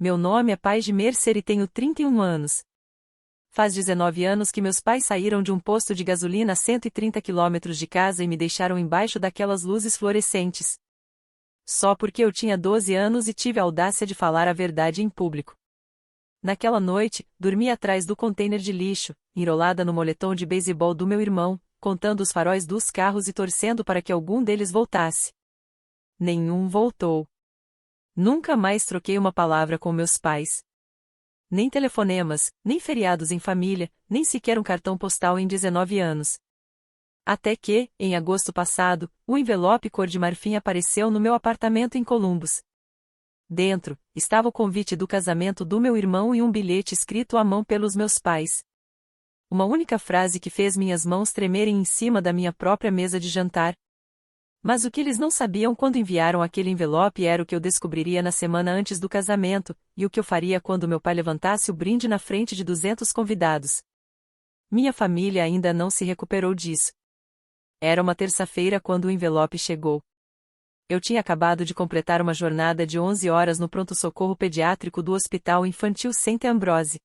Meu nome é Paige Mercer e tenho 31 anos. Faz 19 anos que meus pais saíram de um posto de gasolina a 130 quilômetros de casa e me deixaram embaixo daquelas luzes fluorescentes. Só porque eu tinha 12 anos e tive a audácia de falar a verdade em público. Naquela noite, dormi atrás do container de lixo, enrolada no moletom de beisebol do meu irmão, contando os faróis dos carros e torcendo para que algum deles voltasse. Nenhum voltou. Nunca mais troquei uma palavra com meus pais. Nem telefonemas, nem feriados em família, nem sequer um cartão postal em 19 anos. Até que, em agosto passado, o envelope cor de marfim apareceu no meu apartamento em Columbus. Dentro, estava o convite do casamento do meu irmão e um bilhete escrito à mão pelos meus pais. Uma única frase que fez minhas mãos tremerem em cima da minha própria mesa de jantar. Mas o que eles não sabiam quando enviaram aquele envelope era o que eu descobriria na semana antes do casamento, e o que eu faria quando meu pai levantasse o brinde na frente de 200 convidados. Minha família ainda não se recuperou disso. Era uma terça-feira quando o envelope chegou. Eu tinha acabado de completar uma jornada de 11 horas no pronto-socorro pediátrico do Hospital Infantil St. Ambrose.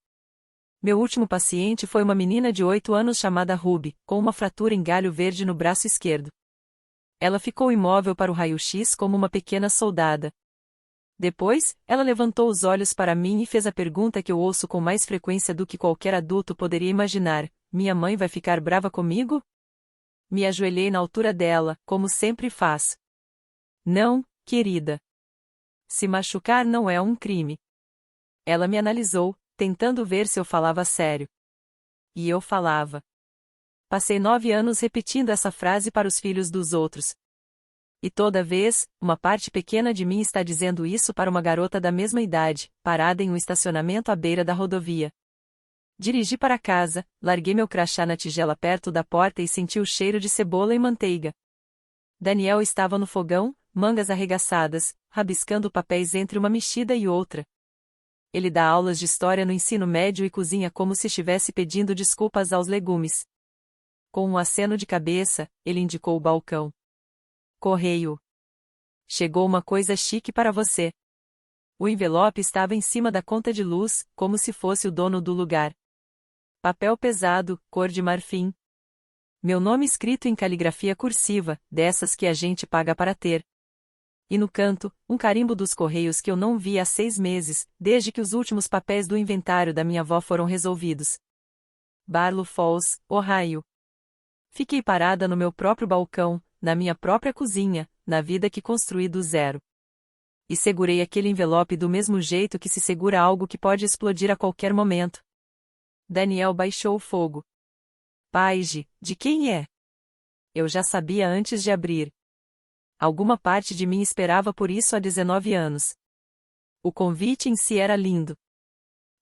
Meu último paciente foi uma menina de 8 anos chamada Ruby, com uma fratura em galho verde no braço esquerdo. Ela ficou imóvel para o raio-x como uma pequena soldada. Depois, ela levantou os olhos para mim e fez a pergunta que eu ouço com mais frequência do que qualquer adulto poderia imaginar: minha mãe vai ficar brava comigo? Me ajoelhei na altura dela, como sempre faço. Não, querida. Se machucar não é um crime. Ela me analisou, tentando ver se eu falava sério. E eu falava. Passei 9 anos repetindo essa frase para os filhos dos outros. E toda vez, uma parte pequena de mim está dizendo isso para uma garota da mesma idade, parada em um estacionamento à beira da rodovia. Dirigi para casa, larguei meu crachá na tigela perto da porta e senti o cheiro de cebola e manteiga. Daniel estava no fogão, mangas arregaçadas, rabiscando papéis entre uma mexida e outra. Ele dá aulas de história no ensino médio e cozinha como se estivesse pedindo desculpas aos legumes. Com um aceno de cabeça, ele indicou o balcão. Correio. Chegou uma coisa chique para você. O envelope estava em cima da conta de luz, como se fosse o dono do lugar. Papel pesado, cor de marfim. Meu nome escrito em caligrafia cursiva, dessas que a gente paga para ter. E no canto, um carimbo dos correios que eu não vi há 6 meses, desde que os últimos papéis do inventário da minha avó foram resolvidos. Barlow Falls, Ohio. Fiquei parada no meu próprio balcão, na minha própria cozinha, na vida que construí do zero. E segurei aquele envelope do mesmo jeito que se segura algo que pode explodir a qualquer momento. Daniel baixou o fogo. Paige, de quem é? Eu já sabia antes de abrir. Alguma parte de mim esperava por isso há 19 anos. O convite em si era lindo.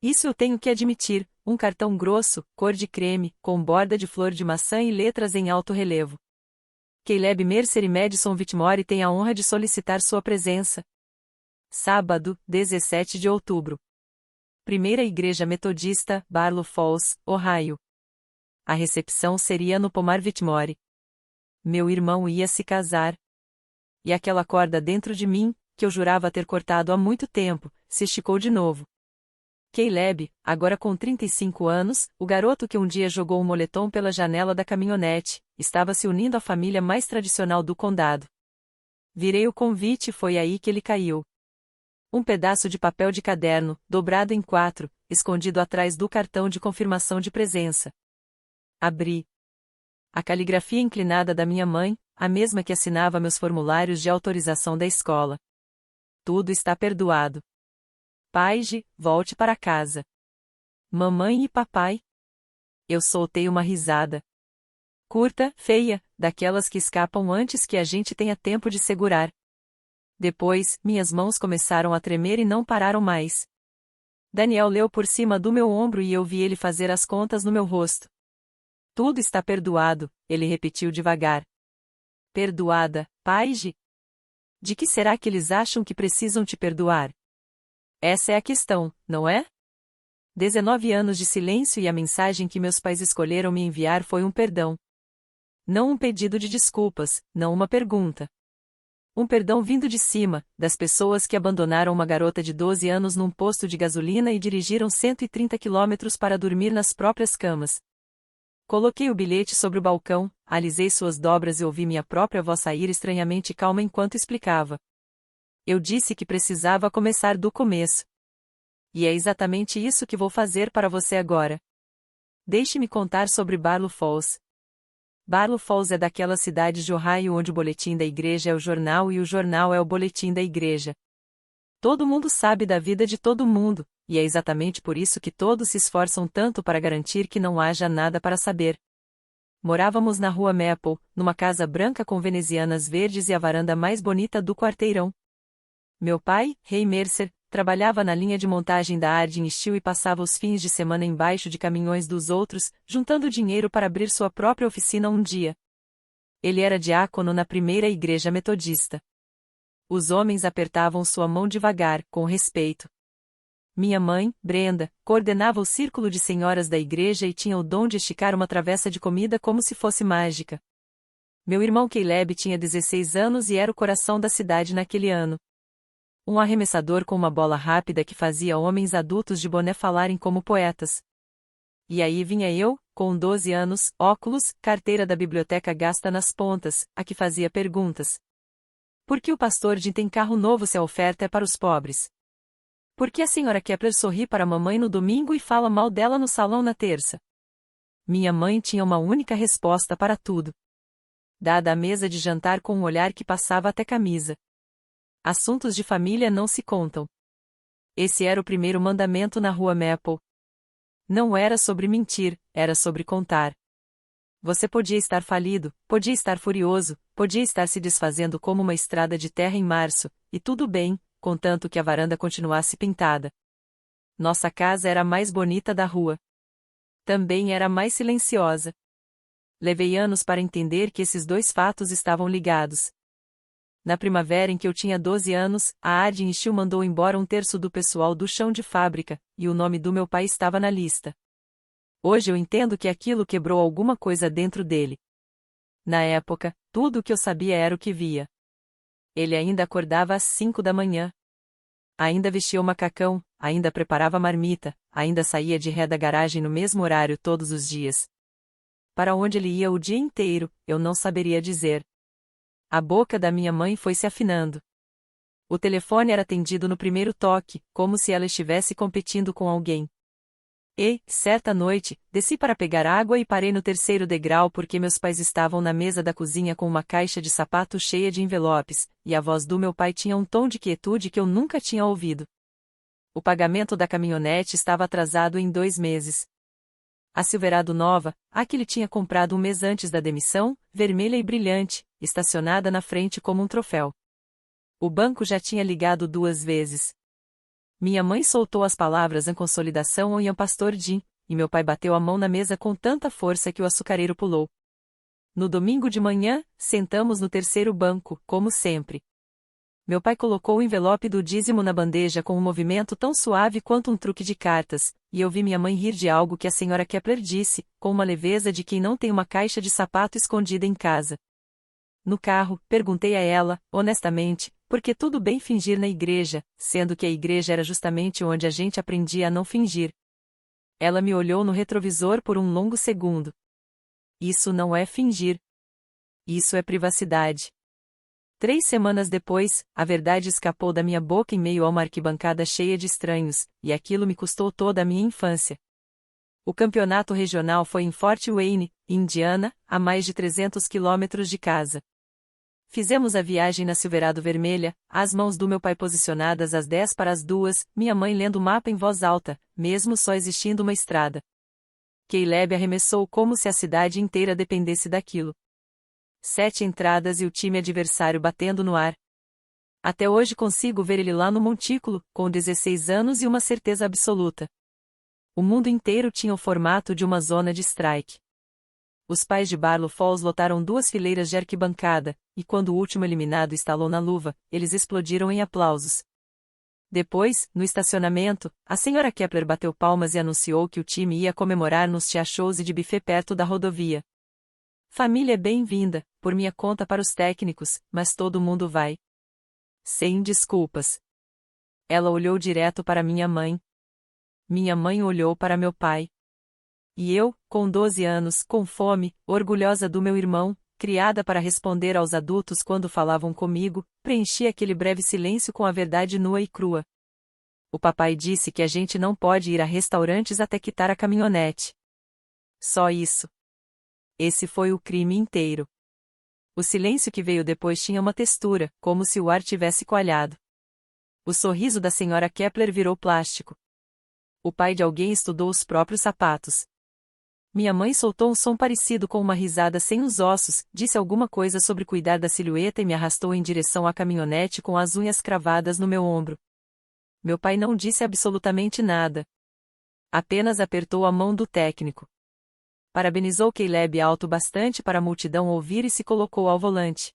Isso eu tenho que admitir, um cartão grosso, cor de creme, com borda de flor de maçã e letras em alto relevo. Caleb Mercer e Madison Whitmore têm a honra de solicitar sua presença. Sábado, 17 de outubro. Primeira Igreja Metodista, Barlow Falls, Ohio. A recepção seria no Pomar Whitmore. Meu irmão ia se casar. E aquela corda dentro de mim, que eu jurava ter cortado há muito tempo, se esticou de novo. Caleb, agora com 35 anos, o garoto que um dia jogou um moletom pela janela da caminhonete, estava se unindo à família mais tradicional do condado. Virei o convite e foi aí que ele caiu. Um pedaço de papel de caderno, dobrado em 4, escondido atrás do cartão de confirmação de presença. Abri. A caligrafia inclinada da minha mãe, a mesma que assinava meus formulários de autorização da escola. Tudo está perdoado. Paige, volte para casa. Mamãe e papai? Eu soltei uma risada. Curta, feia, daquelas que escapam antes que a gente tenha tempo de segurar. Depois, minhas mãos começaram a tremer e não pararam mais. Daniel leu por cima do meu ombro e eu vi ele fazer as contas no meu rosto. Tudo está perdoado, ele repetiu devagar. Perdoada, Paige? De que será que eles acham que precisam te perdoar? Essa é a questão, não é? 19 anos de silêncio e a mensagem que meus pais escolheram me enviar foi um perdão. Não um pedido de desculpas, não uma pergunta. Um perdão vindo de cima, das pessoas que abandonaram uma garota de 12 anos num posto de gasolina e dirigiram 130 quilômetros para dormir nas próprias camas. Coloquei o bilhete sobre o balcão, alisei suas dobras e ouvi minha própria voz sair estranhamente calma enquanto explicava. Eu disse que precisava começar do começo. E é exatamente isso que vou fazer para você agora. Deixe-me contar sobre Barlow Falls. Barlow Falls é daquelas cidades de Ohio onde o boletim da igreja é o jornal e o jornal é o boletim da igreja. Todo mundo sabe da vida de todo mundo, e é exatamente por isso que todos se esforçam tanto para garantir que não haja nada para saber. Morávamos na rua Maple, numa casa branca com venezianas verdes e a varanda mais bonita do quarteirão. Meu pai, Ray Mercer, trabalhava na linha de montagem da Harding Steel e passava os fins de semana embaixo de caminhões dos outros, juntando dinheiro para abrir sua própria oficina um dia. Ele era diácono na primeira igreja metodista. Os homens apertavam sua mão devagar, com respeito. Minha mãe, Brenda, coordenava o círculo de senhoras da igreja e tinha o dom de esticar uma travessa de comida como se fosse mágica. Meu irmão Caleb tinha 16 anos e era o coração da cidade naquele ano. Um arremessador com uma bola rápida que fazia homens adultos de boné falarem como poetas. E aí vinha eu, com 12 anos, óculos, carteira da biblioteca gasta nas pontas, a que fazia perguntas. Por que o pastor Jim tem carro novo se a oferta é para os pobres? Por que a senhora Kepler sorri para a mamãe no domingo e fala mal dela no salão na terça? Minha mãe tinha uma única resposta para tudo. Dada à mesa de jantar com um olhar que passava até camisa. Assuntos de família não se contam. Esse era o primeiro mandamento na rua Maple. Não era sobre mentir, era sobre contar. Você podia estar falido, podia estar furioso, podia estar se desfazendo como uma estrada de terra em março, e tudo bem, contanto que a varanda continuasse pintada. Nossa casa era a mais bonita da rua. Também era a mais silenciosa. Levei anos para entender que esses dois fatos estavam ligados. Na primavera em que eu tinha 12 anos, a Harding Steel mandou embora um terço do pessoal do chão de fábrica, e o nome do meu pai estava na lista. Hoje eu entendo que aquilo quebrou alguma coisa dentro dele. Na época, tudo o que eu sabia era o que via. Ele ainda acordava às 5 da manhã. Ainda vestia o macacão, ainda preparava a marmita, ainda saía de ré da garagem no mesmo horário todos os dias. Para onde ele ia o dia inteiro, eu não saberia dizer. A boca da minha mãe foi se afinando. O telefone era atendido no primeiro toque, como se ela estivesse competindo com alguém. E, certa noite, desci para pegar água e parei no terceiro degrau porque meus pais estavam na mesa da cozinha com uma caixa de sapato cheia de envelopes, e a voz do meu pai tinha um tom de quietude que eu nunca tinha ouvido. O pagamento da caminhonete estava atrasado em 2 meses. A Silverado nova, a que ele tinha comprado um mês antes da demissão, vermelha e brilhante, estacionada na frente como um troféu. O banco já tinha ligado 2 vezes. Minha mãe soltou as palavras em consolidação ou em pastor Jim, e meu pai bateu a mão na mesa com tanta força que o açucareiro pulou. No domingo de manhã, sentamos no terceiro banco, como sempre. Meu pai colocou o envelope do dízimo na bandeja com um movimento tão suave quanto um truque de cartas, e eu vi minha mãe rir de algo que a senhora Kepler disse, com uma leveza de quem não tem uma caixa de sapato escondida em casa. No carro, perguntei a ela, honestamente, por que tudo bem fingir na igreja, sendo que a igreja era justamente onde a gente aprendia a não fingir. Ela me olhou no retrovisor por um longo segundo. Isso não é fingir. Isso é privacidade. 3 semanas depois, a verdade escapou da minha boca em meio a uma arquibancada cheia de estranhos, e aquilo me custou toda a minha infância. O campeonato regional foi em Fort Wayne, Indiana, a mais de 300 quilômetros de casa. Fizemos a viagem na Silverado vermelha, as mãos do meu pai posicionadas às 10 para as 2, minha mãe lendo o mapa em voz alta, mesmo só existindo uma estrada. Caleb arremessou como se a cidade inteira dependesse daquilo. 7 entradas e o time adversário batendo no ar. Até hoje consigo ver ele lá no montículo, com 16 anos e uma certeza absoluta. O mundo inteiro tinha o formato de uma zona de strike. Os pais de Barlow Falls lotaram 2 fileiras de arquibancada, e quando o último eliminado estalou na luva, eles explodiram em aplausos. Depois, no estacionamento, a senhora Kepler bateu palmas e anunciou que o time ia comemorar nos tia shows e de buffet perto da rodovia. Família é bem-vinda, por minha conta para os técnicos, mas todo mundo vai. Sem desculpas. Ela olhou direto para minha mãe. Minha mãe olhou para meu pai. E eu, com 12 anos, com fome, orgulhosa do meu irmão, criada para responder aos adultos quando falavam comigo, preenchi aquele breve silêncio com a verdade nua e crua. O papai disse que a gente não pode ir a restaurantes até quitar a caminhonete. Só isso. Esse foi o crime inteiro. O silêncio que veio depois tinha uma textura, como se o ar tivesse coalhado. O sorriso da senhora Kepler virou plástico. O pai de alguém estudou os próprios sapatos. Minha mãe soltou um som parecido com uma risada sem os ossos, disse alguma coisa sobre cuidar da silhueta e me arrastou em direção à caminhonete com as unhas cravadas no meu ombro. Meu pai não disse absolutamente nada. Apenas apertou a mão do técnico. Parabenizou Caleb alto bastante para a multidão ouvir e se colocou ao volante.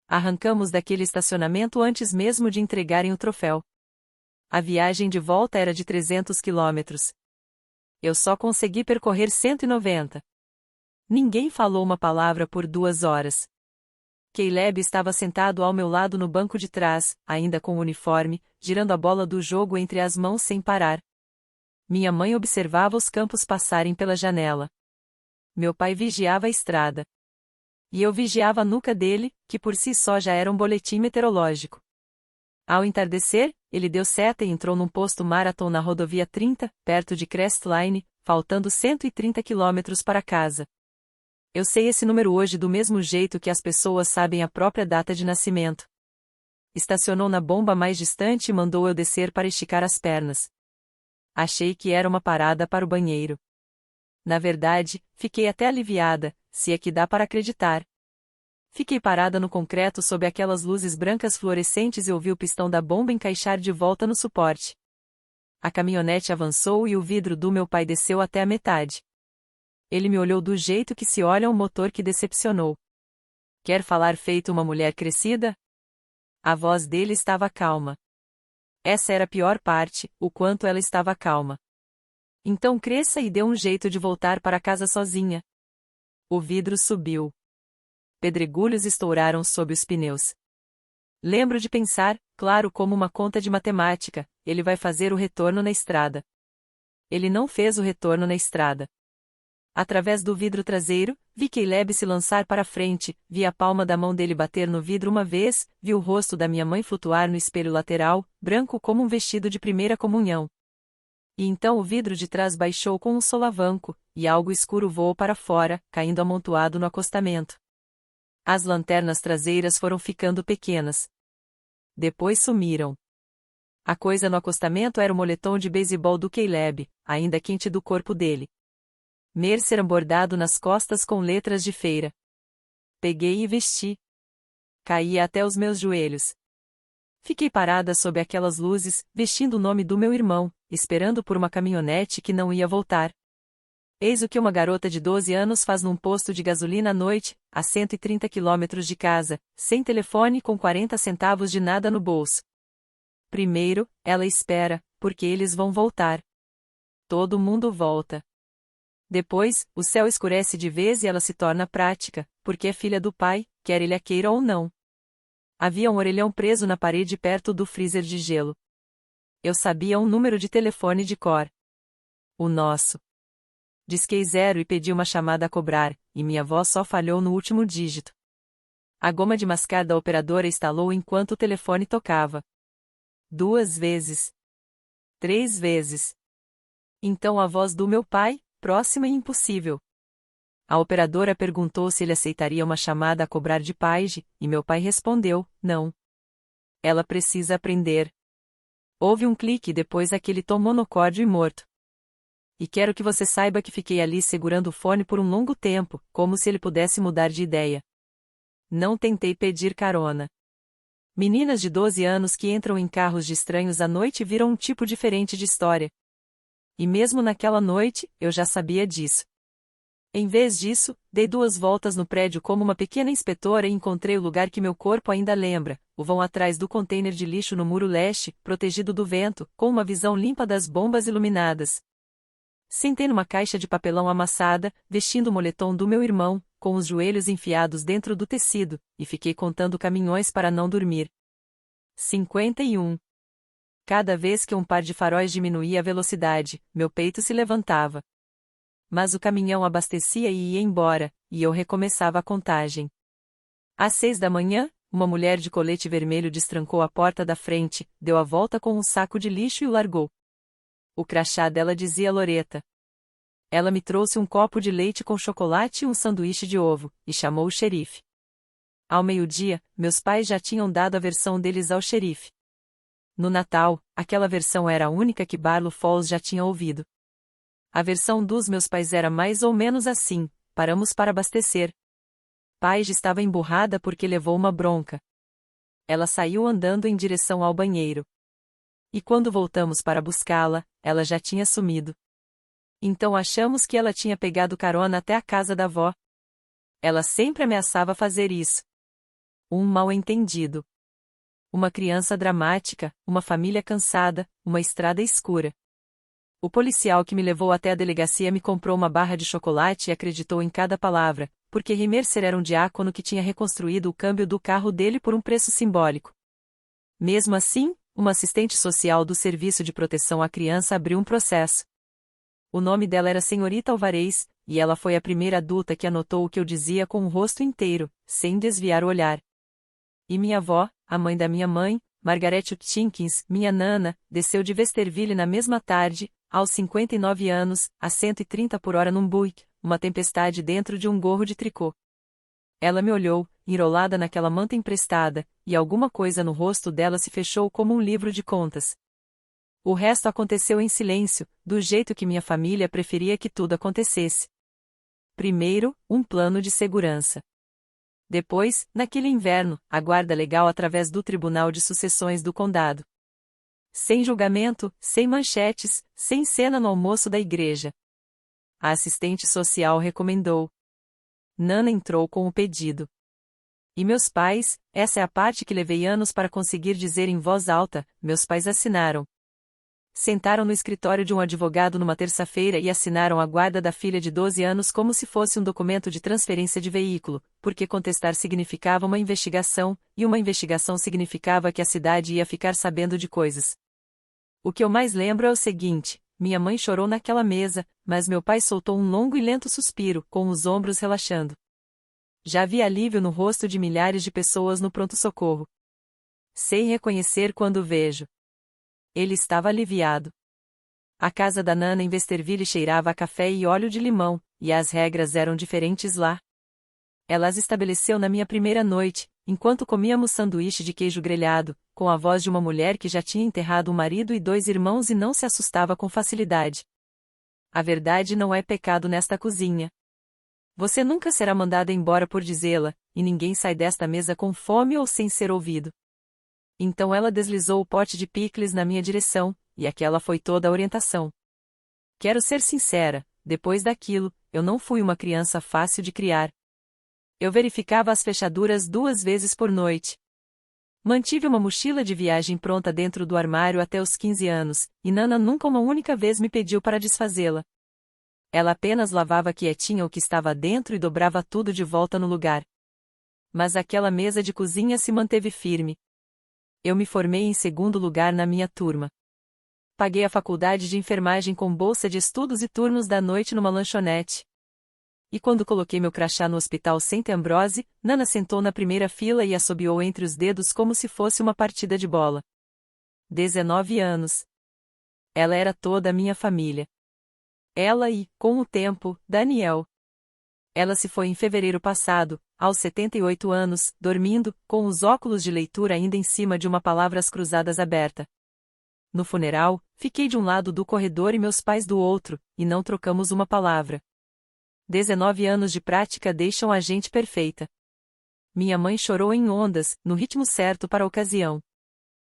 Arrancamos daquele estacionamento antes mesmo de entregarem o troféu. A viagem de volta era de 300 quilômetros. Eu só consegui percorrer 190. Ninguém falou uma palavra por 2 horas. Caleb estava sentado ao meu lado no banco de trás, ainda com o uniforme, girando a bola do jogo entre as mãos sem parar. Minha mãe observava os campos passarem pela janela. Meu pai vigiava a estrada. E eu vigiava a nuca dele, que por si só já era um boletim meteorológico. Ao entardecer, ele deu seta e entrou num posto Marathon na rodovia 30, perto de Crestline, faltando 130 quilômetros para casa. Eu sei esse número hoje do mesmo jeito que as pessoas sabem a própria data de nascimento. Estacionou na bomba mais distante e mandou eu descer para esticar as pernas. Achei que era uma parada para o banheiro. Na verdade, fiquei até aliviada, se é que dá para acreditar. Fiquei parada no concreto sob aquelas luzes brancas fluorescentes e ouvi o pistão da bomba encaixar de volta no suporte. A caminhonete avançou e o vidro do meu pai desceu até a metade. Ele me olhou do jeito que se olha um motor que decepcionou. Quer falar feito uma mulher crescida? A voz dele estava calma. Essa era a pior parte, o quanto ela estava calma. Então cresça e dê um jeito de voltar para casa sozinha. O vidro subiu. Pedregulhos estouraram sob os pneus. Lembro de pensar, claro como uma conta de matemática, ele vai fazer o retorno na estrada. Ele não fez o retorno na estrada. Através do vidro traseiro, vi Caleb se lançar para frente, vi a palma da mão dele bater no vidro uma vez, vi o rosto da minha mãe flutuar no espelho lateral, branco como um vestido de primeira comunhão. E então o vidro de trás baixou com um solavanco, e algo escuro voou para fora, caindo amontoado no acostamento. As lanternas traseiras foram ficando pequenas. Depois sumiram. A coisa no acostamento era o moletom de beisebol do Caleb, ainda quente do corpo dele. Mercer bordado nas costas com letras de feira. Peguei e vesti. Caía até os meus joelhos. Fiquei parada sob aquelas luzes, vestindo o nome do meu irmão, esperando por uma caminhonete que não ia voltar. Eis o que uma garota de 12 anos faz num posto de gasolina à noite, a 130 quilômetros de casa, sem telefone e com 40 centavos de nada no bolso. Primeiro, ela espera, porque eles vão voltar. Todo mundo volta. Depois, o céu escurece de vez e ela se torna prática, porque é filha do pai, quer ele a queira ou não. Havia um orelhão preso na parede perto do freezer de gelo. Eu sabia um número de telefone de cor. O nosso. Disquei 0 e pedi uma chamada a cobrar, e minha voz só falhou no último dígito. A goma de mascar da operadora estalou enquanto o telefone tocava. 2 vezes. 3 vezes. Então a voz do meu pai, próxima e impossível. A operadora perguntou se ele aceitaria uma chamada a cobrar de Paige, e meu pai respondeu, não. Ela precisa aprender. Houve um clique e depois aquele tom monocórdio e morto. E quero que você saiba que fiquei ali segurando o fone por um longo tempo, como se ele pudesse mudar de ideia. Não tentei pedir carona. Meninas de 12 anos que entram em carros de estranhos à noite viram um tipo diferente de história. E mesmo naquela noite, eu já sabia disso. Em vez disso, dei 2 voltas no prédio como uma pequena inspetora e encontrei o lugar que meu corpo ainda lembra, o vão atrás do container de lixo no muro leste, protegido do vento, com uma visão limpa das bombas iluminadas. Sentei numa caixa de papelão amassada, vestindo o moletom do meu irmão, com os joelhos enfiados dentro do tecido, e fiquei contando caminhões para não dormir. 51. Cada vez que um par de faróis diminuía a velocidade, meu peito se levantava. Mas o caminhão abastecia e ia embora, e eu recomeçava a contagem. Às 6 da manhã, uma mulher de colete vermelho destrancou a porta da frente, deu a volta com um saco de lixo e o largou. O crachá dela dizia Loreta. Ela me trouxe um copo de leite com chocolate e um sanduíche de ovo, e chamou o xerife. Ao meio-dia, meus pais já tinham dado a versão deles ao xerife. No Natal, aquela versão era a única que Barlow Falls já tinha ouvido. A versão dos meus pais era mais ou menos assim: paramos para abastecer. Paige estava emburrada porque levou uma bronca. Ela saiu andando em direção ao banheiro. E quando voltamos para buscá-la, ela já tinha sumido. Então achamos que ela tinha pegado carona até a casa da avó. Ela sempre ameaçava fazer isso. Um mal-entendido. Uma criança dramática, uma família cansada, uma estrada escura. O policial que me levou até a delegacia me comprou uma barra de chocolate e acreditou em cada palavra, porque Mercer era um diácono que tinha reconstruído o câmbio do carro dele por um preço simbólico. Mesmo assim, uma assistente social do Serviço de Proteção à Criança abriu um processo. O nome dela era Senhorita Alvarez, e ela foi a primeira adulta que anotou o que eu dizia com o rosto inteiro, sem desviar o olhar. E minha avó, a mãe da minha mãe, Margaret Jenkins, minha nana, desceu de Westerville na mesma tarde, aos 59 anos, a 130 por hora num Buick, uma tempestade dentro de um gorro de tricô. Ela me olhou, enrolada naquela manta emprestada, e alguma coisa no rosto dela se fechou como um livro de contas. O resto aconteceu em silêncio, do jeito que minha família preferia que tudo acontecesse. Primeiro, um plano de segurança. Depois, naquele inverno, a guarda legal através do Tribunal de Sucessões do Condado. Sem julgamento, sem manchetes, sem cena no almoço da igreja. A assistente social recomendou. Nana entrou com o pedido. E meus pais, essa é a parte que levei anos para conseguir dizer em voz alta, meus pais assinaram. Sentaram no escritório de um advogado numa terça-feira e assinaram a guarda da filha de 12 anos como se fosse um documento de transferência de veículo, porque contestar significava uma investigação, e uma investigação significava que a cidade ia ficar sabendo de coisas. O que eu mais lembro é o seguinte: minha mãe chorou naquela mesa, mas meu pai soltou um longo e lento suspiro, com os ombros relaxando. Já vi alívio no rosto de milhares de pessoas no pronto-socorro. Sei reconhecer quando vejo. Ele estava aliviado. A casa da Nana em Westerville cheirava a café e óleo de limão, e as regras eram diferentes lá. Ela as estabeleceu na minha primeira noite, enquanto comíamos sanduíche de queijo grelhado, com a voz de uma mulher que já tinha enterrado um marido e 2 irmãos e não se assustava com facilidade. A verdade não é pecado nesta cozinha. Você nunca será mandada embora por dizê-la, e ninguém sai desta mesa com fome ou sem ser ouvido. Então ela deslizou o pote de picles na minha direção, e aquela foi toda a orientação. Quero ser sincera, depois daquilo, eu não fui uma criança fácil de criar. Eu verificava as fechaduras 2 vezes por noite. Mantive uma mochila de viagem pronta dentro do armário até os 15 anos, e Nana nunca uma única vez me pediu para desfazê-la. Ela apenas lavava quietinha o que estava dentro e dobrava tudo de volta no lugar. Mas aquela mesa de cozinha se manteve firme. Eu me formei em 2º lugar na minha turma. Paguei a faculdade de enfermagem com bolsa de estudos e turnos da noite numa lanchonete. E quando coloquei meu crachá no Hospital St. Ambrose, Nana sentou na primeira fila e assobiou entre os dedos como se fosse uma partida de bola. 19 anos. Ela era toda a minha família. Ela e, com o tempo, Daniel. Ela se foi em fevereiro passado, aos 78 anos, dormindo, com os óculos de leitura ainda em cima de uma palavras cruzadas aberta. No funeral, fiquei de um lado do corredor e meus pais do outro, e não trocamos uma palavra. 19 anos de prática deixam a gente perfeita. Minha mãe chorou em ondas, no ritmo certo para a ocasião.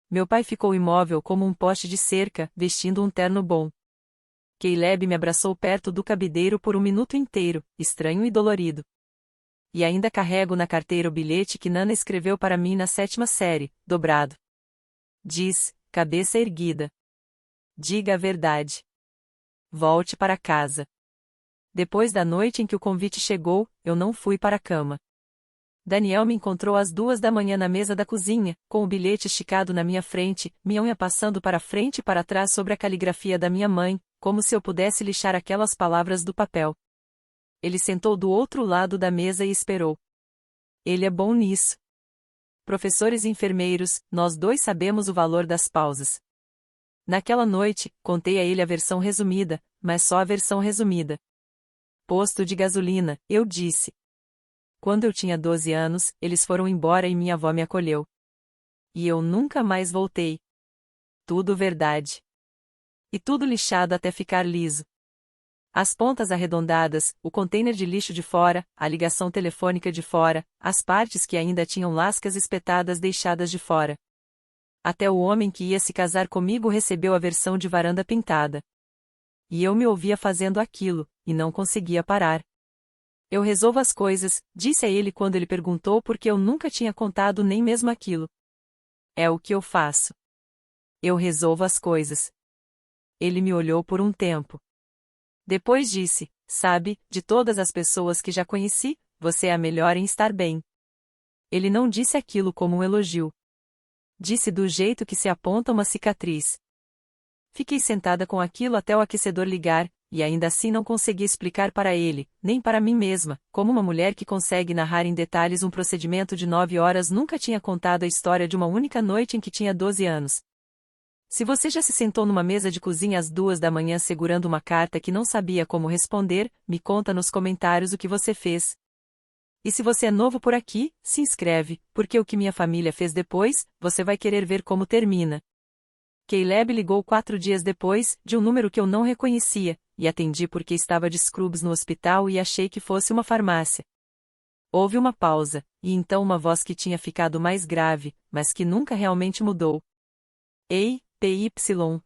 Meu pai ficou imóvel como um poste de cerca, vestindo um terno bom. Caleb me abraçou perto do cabideiro por um minuto inteiro, estranho e dolorido. E ainda carrego na carteira o bilhete que Nana escreveu para mim na 7ª série, dobrado. Diz, cabeça erguida. Diga a verdade. Volte para casa. Depois da noite em que o convite chegou, eu não fui para a cama. Daniel me encontrou às 2 da manhã na mesa da cozinha, com o bilhete esticado na minha frente, minha unha passando para frente e para trás sobre a caligrafia da minha mãe, como se eu pudesse lixar aquelas palavras do papel. Ele sentou do outro lado da mesa e esperou. Ele é bom nisso. Professores e enfermeiros, nós dois sabemos o valor das pausas. Naquela noite, contei a ele a versão resumida, mas só a versão resumida. Posto de gasolina, eu disse. Quando eu tinha 12 anos, eles foram embora e minha avó me acolheu. E eu nunca mais voltei. Tudo verdade. E tudo lixado até ficar liso. As pontas arredondadas, o container de lixo de fora, a ligação telefônica de fora, as partes que ainda tinham lascas espetadas deixadas de fora. Até o homem que ia se casar comigo recebeu a versão de varanda pintada. E eu me ouvia fazendo aquilo, e não conseguia parar. Eu resolvo as coisas, disse a ele quando ele perguntou por que eu nunca tinha contado nem mesmo aquilo. É o que eu faço. Eu resolvo as coisas. Ele me olhou por um tempo. Depois disse, sabe, de todas as pessoas que já conheci, você é a melhor em estar bem. Ele não disse aquilo como um elogio. Disse do jeito que se aponta uma cicatriz. Fiquei sentada com aquilo até o aquecedor ligar, e ainda assim não consegui explicar para ele, nem para mim mesma, como uma mulher que consegue narrar em detalhes um procedimento de 9 horas nunca tinha contado a história de uma única noite em que tinha 12 anos. Se você já se sentou numa mesa de cozinha às 2 da manhã segurando uma carta que não sabia como responder, me conta nos comentários o que você fez. E se você é novo por aqui, se inscreve, porque o que minha família fez depois, você vai querer ver como termina. Caleb ligou 4 dias depois, de um número que eu não reconhecia, e atendi porque estava de scrubs no hospital e achei que fosse uma farmácia. Houve uma pausa, e então uma voz que tinha ficado mais grave, mas que nunca realmente mudou. Ei, PY,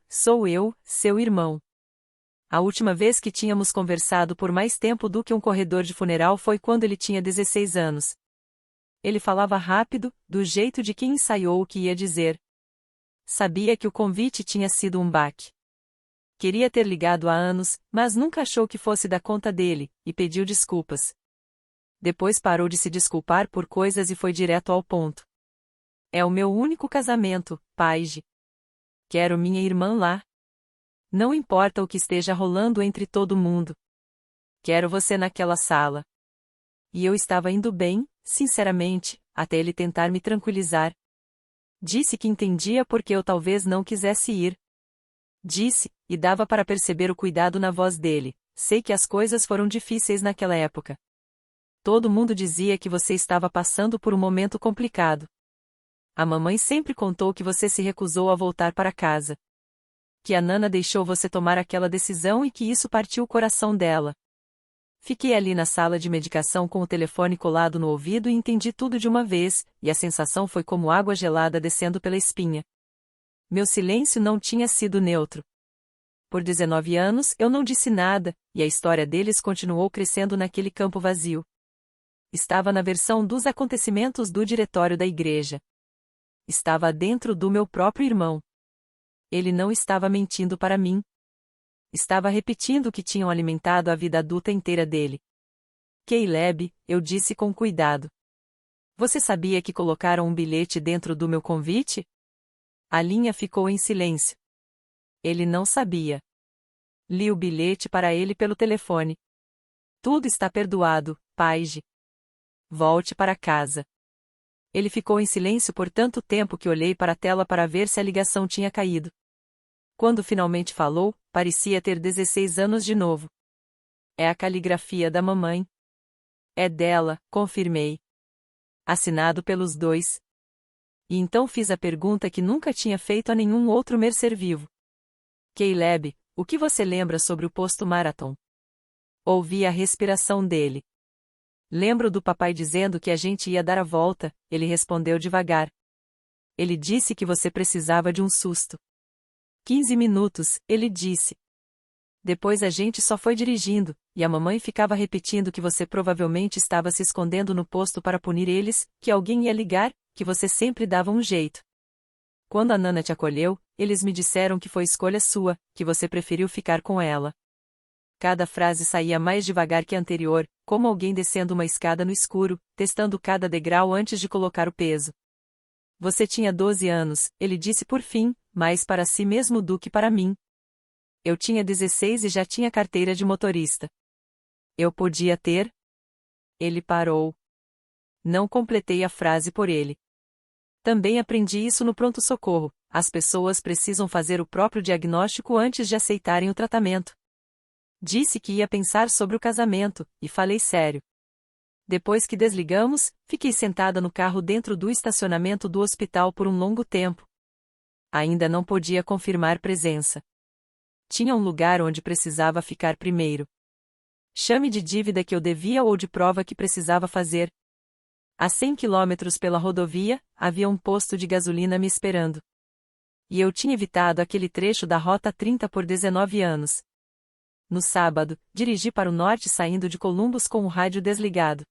sou eu, seu irmão. A última vez que tínhamos conversado por mais tempo do que um corredor de funeral foi quando ele tinha 16 anos. Ele falava rápido, do jeito de quem ensaiou o que ia dizer. Sabia que o convite tinha sido um baque. Queria ter ligado há anos, mas nunca achou que fosse da conta dele, e pediu desculpas. Depois parou de se desculpar por coisas e foi direto ao ponto. É o meu único casamento, Paige. Quero minha irmã lá. Não importa o que esteja rolando entre todo mundo. Quero você naquela sala. E eu estava indo bem, sinceramente, até ele tentar me tranquilizar. Disse que entendia porque eu talvez não quisesse ir. Disse, e dava para perceber o cuidado na voz dele, sei que as coisas foram difíceis naquela época. Todo mundo dizia que você estava passando por um momento complicado. A mamãe sempre contou que você se recusou a voltar para casa. Que a Nana deixou você tomar aquela decisão e que isso partiu o coração dela. Fiquei ali na sala de medicação com o telefone colado no ouvido e entendi tudo de uma vez, e a sensação foi como água gelada descendo pela espinha. Meu silêncio não tinha sido neutro. Por 19 anos eu não disse nada, e a história deles continuou crescendo naquele campo vazio. Estava na versão dos acontecimentos do diretório da igreja. Estava dentro do meu próprio irmão. Ele não estava mentindo para mim. Estava repetindo o que tinham alimentado a vida adulta inteira dele. Caleb, eu disse com cuidado. Você sabia que colocaram um bilhete dentro do meu convite? A linha ficou em silêncio. Ele não sabia. Li o bilhete para ele pelo telefone. Tudo está perdoado, Paige. Volte para casa. Ele ficou em silêncio por tanto tempo que olhei para a tela para ver se a ligação tinha caído. Quando finalmente falou, parecia ter 16 anos de novo. É a caligrafia da mamãe. É dela, confirmei. Assinado pelos dois. E então fiz a pergunta que nunca tinha feito a nenhum outro ser vivo. Caleb, o que você lembra sobre o posto Marathon? Ouvi a respiração dele. Lembro do papai dizendo que a gente ia dar a volta, ele respondeu devagar. Ele disse que você precisava de um susto. 15 minutos, ele disse. Depois a gente só foi dirigindo, e a mamãe ficava repetindo que você provavelmente estava se escondendo no posto para punir eles, que alguém ia ligar, que você sempre dava um jeito. Quando a Nana te acolheu, eles me disseram que foi escolha sua, que você preferiu ficar com ela. Cada frase saía mais devagar que a anterior, como alguém descendo uma escada no escuro, testando cada degrau antes de colocar o peso. Você tinha 12 anos, ele disse por fim, mais para si mesmo do que para mim. Eu tinha 16 e já tinha carteira de motorista. Eu podia ter? Ele parou. Não completei a frase por ele. Também aprendi isso no pronto-socorro: as pessoas precisam fazer o próprio diagnóstico antes de aceitarem o tratamento. Disse que ia pensar sobre o casamento, e falei sério. Depois que desligamos, fiquei sentada no carro dentro do estacionamento do hospital por um longo tempo. Ainda não podia confirmar presença. Tinha um lugar onde precisava ficar primeiro. Chame de dívida que eu devia ou de prova que precisava fazer. A 100 quilômetros pela rodovia, havia um posto de gasolina me esperando. E eu tinha evitado aquele trecho da Rota 30 por 19 anos. No sábado, dirigi para o norte saindo de Columbus com o rádio desligado.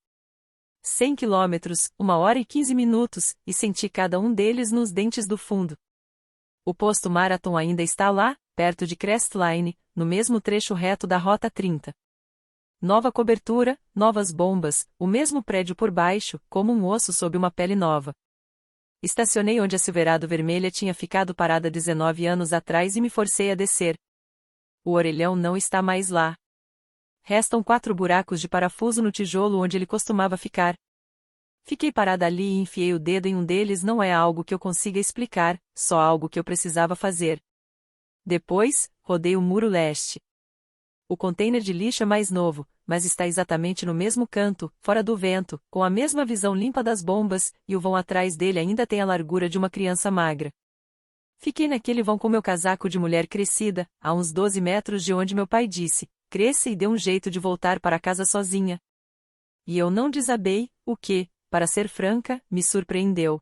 100 quilômetros, 1 hora e 15 minutos, e senti cada um deles nos dentes do fundo. O posto Marathon ainda está lá, perto de Crestline, no mesmo trecho reto da Rota 30. Nova cobertura, novas bombas, o mesmo prédio por baixo, como um osso sob uma pele nova. Estacionei onde a Silverado vermelha tinha ficado parada 19 anos atrás e me forcei a descer. O orelhão não está mais lá. Restam 4 buracos de parafuso no tijolo onde ele costumava ficar. Fiquei parada ali e enfiei o dedo em um deles. Não é algo que eu consiga explicar, só algo que eu precisava fazer. Depois, rodei o muro leste. O container de lixo é mais novo, mas está exatamente no mesmo canto, fora do vento, com a mesma visão limpa das bombas, e o vão atrás dele ainda tem a largura de uma criança magra. Fiquei naquele vão com meu casaco de mulher crescida, a uns 12 metros de onde meu pai disse: cresça, e deu um jeito de voltar para casa sozinha. E eu não desabei, o que, para ser franca, me surpreendeu.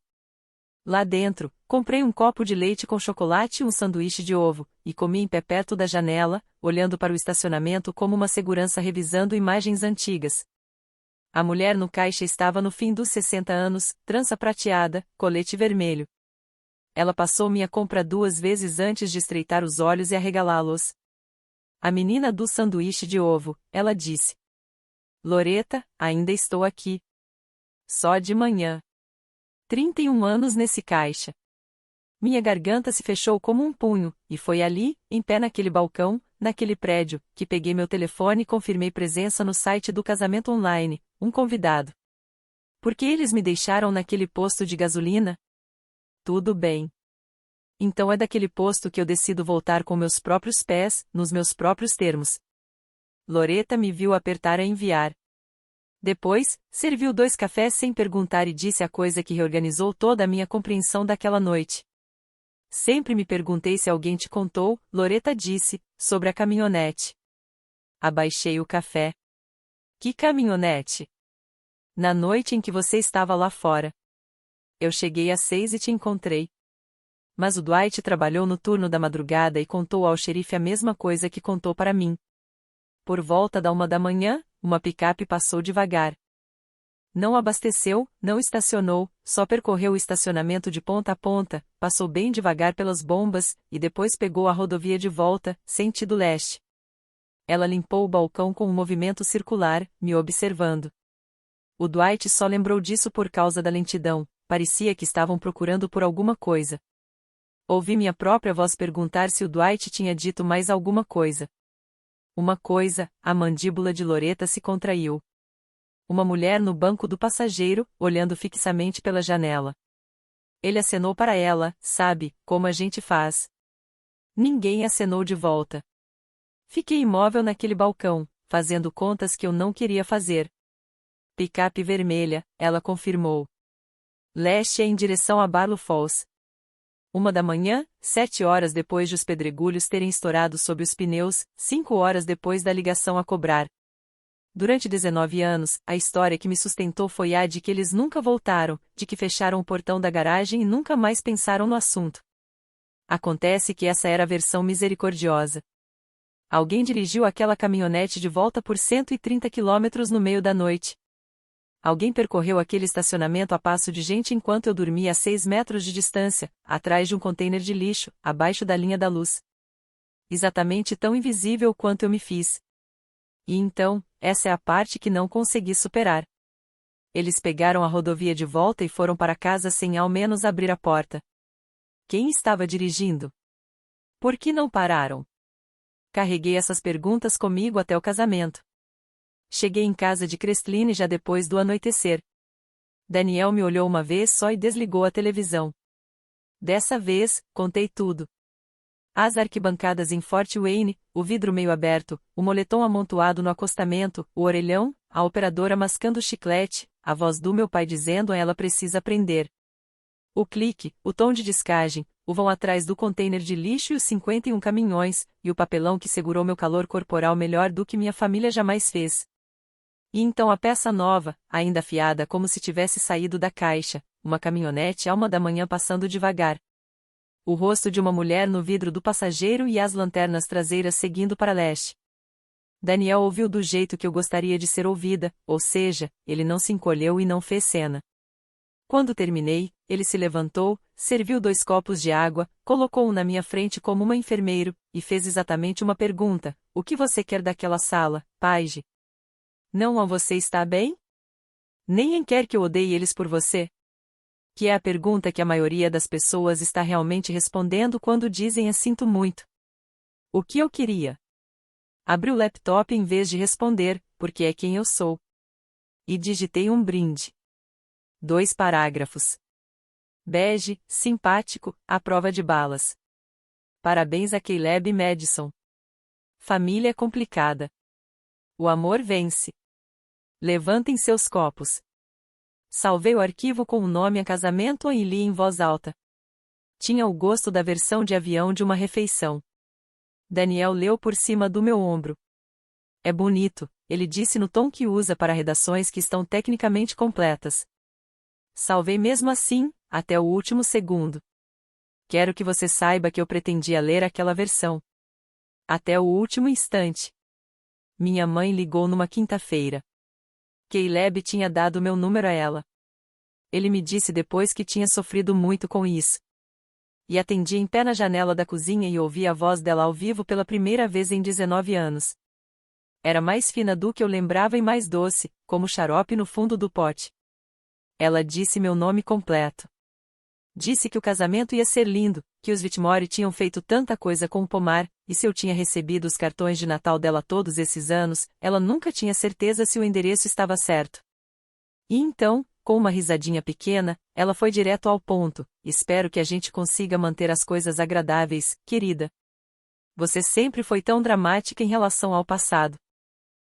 Lá dentro, comprei um copo de leite com chocolate e um sanduíche de ovo, e comi em pé perto da janela, olhando para o estacionamento como uma segurança revisando imagens antigas. A mulher no caixa estava no fim dos 60 anos, trança prateada, colete vermelho. Ela passou minha compra 2 vezes antes de estreitar os olhos e arregalá-los. A menina do sanduíche de ovo, ela disse. Loreta, ainda estou aqui. Só de manhã. 31 anos nesse caixa. Minha garganta se fechou como um punho, e foi ali, em pé naquele balcão, naquele prédio, que peguei meu telefone e confirmei presença no site do casamento online, um convidado. Por que eles me deixaram naquele posto de gasolina? Tudo bem. Então é daquele posto que eu decido voltar com meus próprios pés, nos meus próprios termos. Loreta me viu apertar a enviar. Depois, serviu 2 cafés sem perguntar e disse a coisa que reorganizou toda a minha compreensão daquela noite. Sempre me perguntei se alguém te contou, Loreta disse, sobre a caminhonete. Abaixei o café. Que caminhonete? Na noite em que você estava lá fora. Eu cheguei às 6 e te encontrei. Mas o Dwight trabalhou no turno da madrugada e contou ao xerife a mesma coisa que contou para mim. Por volta da 1 da manhã, uma picape passou devagar. Não abasteceu, não estacionou, só percorreu o estacionamento de ponta a ponta, passou bem devagar pelas bombas, e depois pegou a rodovia de volta, sentido leste. Ela limpou o balcão com um movimento circular, me observando. O Dwight só lembrou disso por causa da lentidão. Parecia que estavam procurando por alguma coisa. Ouvi minha própria voz perguntar se o Dwight tinha dito mais alguma coisa. Uma coisa, a mandíbula de Loreta se contraiu. Uma mulher no banco do passageiro, olhando fixamente pela janela. Ele acenou para ela, sabe, como a gente faz. Ninguém acenou de volta. Fiquei imóvel naquele balcão, fazendo contas que eu não queria fazer. Picape vermelha, ela confirmou. Leste em direção a Barlow Falls. 1 da manhã, 7 horas depois de os pedregulhos terem estourado sob os pneus, 5 horas depois da ligação a cobrar. Durante 19 anos, a história que me sustentou foi a de que eles nunca voltaram, de que fecharam o portão da garagem e nunca mais pensaram no assunto. Acontece que essa era a versão misericordiosa. Alguém dirigiu aquela caminhonete de volta por 130 quilômetros no meio da noite. Alguém percorreu aquele estacionamento a passo de gente enquanto eu dormia a 6 metros de distância, atrás de um container de lixo, abaixo da linha da luz. Exatamente tão invisível quanto eu me fiz. E então, essa é a parte que não consegui superar. Eles pegaram a rodovia de volta e foram para casa sem ao menos abrir a porta. Quem estava dirigindo? Por que não pararam? Carreguei essas perguntas comigo até o casamento. Cheguei em casa de Crestline já depois do anoitecer. Daniel me olhou uma vez só e desligou a televisão. Dessa vez, contei tudo. As arquibancadas em Fort Wayne, o vidro meio aberto, o moletom amontoado no acostamento, o orelhão, a operadora mascando chiclete, a voz do meu pai dizendo a ela precisa aprender. O clique, o tom de descagem, o vão atrás do container de lixo e os 51 caminhões, e o papelão que segurou meu calor corporal melhor do que minha família jamais fez. E então a peça nova, ainda afiada como se tivesse saído da caixa, uma caminhonete à 1 da manhã passando devagar. O rosto de uma mulher no vidro do passageiro e as lanternas traseiras seguindo para leste. Daniel ouviu do jeito que eu gostaria de ser ouvida, ou seja, ele não se encolheu e não fez cena. Quando terminei, ele se levantou, serviu 2 copos de água, colocou-o na minha frente como uma enfermeiro, e fez exatamente uma pergunta: o que você quer daquela sala, Paige? Não você está bem? Nem quer que eu odeie eles por você? Que é a pergunta que a maioria das pessoas está realmente respondendo quando dizem sinto muito. O que eu queria? Abri o laptop em vez de responder, porque é quem eu sou. E digitei um brinde. 2 parágrafos. Bege, simpático, à prova de balas. Parabéns a Caleb Madison. Família complicada. O amor vence. Levantem seus copos. Salvei o arquivo com o nome a casamento e li em voz alta. Tinha o gosto da versão de avião de uma refeição. Daniel leu por cima do meu ombro. É bonito, ele disse no tom que usa para redações que estão tecnicamente completas. Salvei mesmo assim, até o último segundo. Quero que você saiba que eu pretendia ler aquela versão. Até o último instante. Minha mãe ligou numa quinta-feira. Caleb tinha dado meu número a ela. Ele me disse depois que tinha sofrido muito com isso. E atendi em pé na janela da cozinha e ouvi a voz dela ao vivo pela primeira vez em 19 anos. Era mais fina do que eu lembrava e mais doce, como xarope no fundo do pote. Ela disse meu nome completo. Disse que o casamento ia ser lindo, que os Whitmore tinham feito tanta coisa com o pomar, e se eu tinha recebido os cartões de Natal dela todos esses anos, ela nunca tinha certeza se o endereço estava certo. E então, com uma risadinha pequena, ela foi direto ao ponto: espero que a gente consiga manter as coisas agradáveis, querida. Você sempre foi tão dramática em relação ao passado.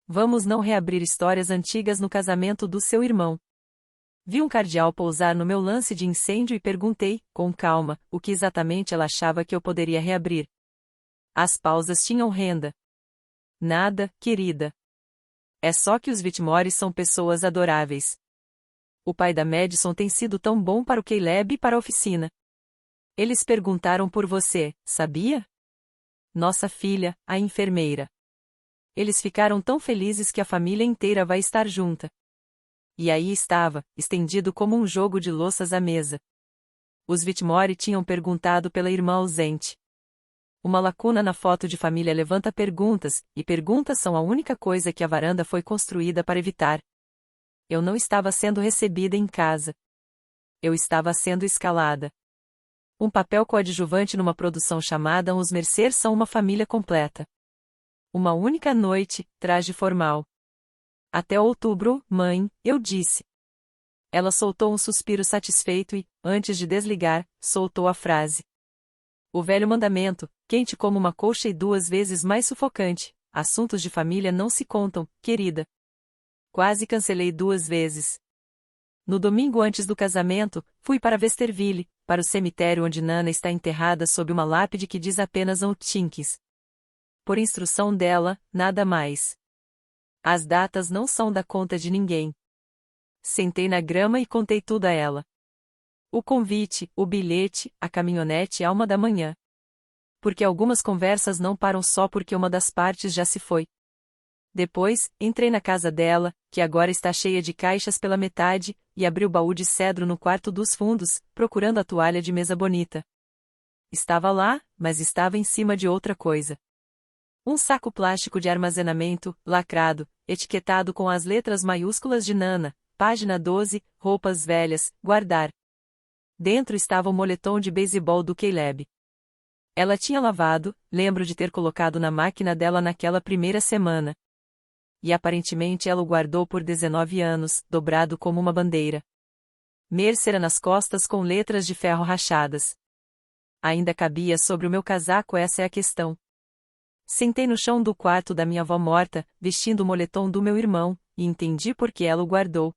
Vamos não reabrir histórias antigas no casamento do seu irmão. Vi um cardeal pousar no meu lance de incêndio e perguntei, com calma, o que exatamente ela achava que eu poderia reabrir. As pausas tinham renda. Nada, querida. É só que os Whitmore são pessoas adoráveis. O pai da Madison tem sido tão bom para o Caleb e para a oficina. Eles perguntaram por você, sabia? Nossa filha, a enfermeira. Eles ficaram tão felizes que a família inteira vai estar junta. E aí estava, estendido como um jogo de louças à mesa. Os Whitmore tinham perguntado pela irmã ausente. Uma lacuna na foto de família levanta perguntas, e perguntas são a única coisa que a varanda foi construída para evitar. Eu não estava sendo recebida em casa. Eu estava sendo escalada. Um papel coadjuvante numa produção chamada Os Mercer são uma família completa. Uma única noite, traje formal. Até outubro, mãe, eu disse. Ela soltou um suspiro satisfeito e, antes de desligar, soltou a frase. O velho mandamento, quente como uma colcha e 2 vezes mais sufocante: assuntos de família não se contam, querida. Quase cancelei 2 vezes. No domingo antes do casamento, fui para Westerville, para o cemitério onde Nana está enterrada sob uma lápide que diz apenas Tinkins. Por instrução dela, nada mais. As datas não são da conta de ninguém. Sentei na grama e contei tudo a ela. O convite, o bilhete, a caminhonete à 1 da manhã. Porque algumas conversas não param só porque uma das partes já se foi. Depois, entrei na casa dela, que agora está cheia de caixas pela metade, e abri o baú de cedro no quarto dos fundos, procurando a toalha de mesa bonita. Estava lá, mas estava em cima de outra coisa. Um saco plástico de armazenamento, lacrado, etiquetado com as letras maiúsculas de Nana, página 12, roupas velhas, guardar. Dentro estava o moletom de beisebol do Caleb. Ela tinha lavado, lembro de ter colocado na máquina dela naquela primeira semana. E aparentemente ela o guardou por 19 anos, dobrado como uma bandeira. Mercer nas costas com letras de ferro rachadas. Ainda cabia sobre o meu casaco, essa é a questão. Sentei no chão do quarto da minha avó morta, vestindo o moletom do meu irmão, e entendi por que ela o guardou.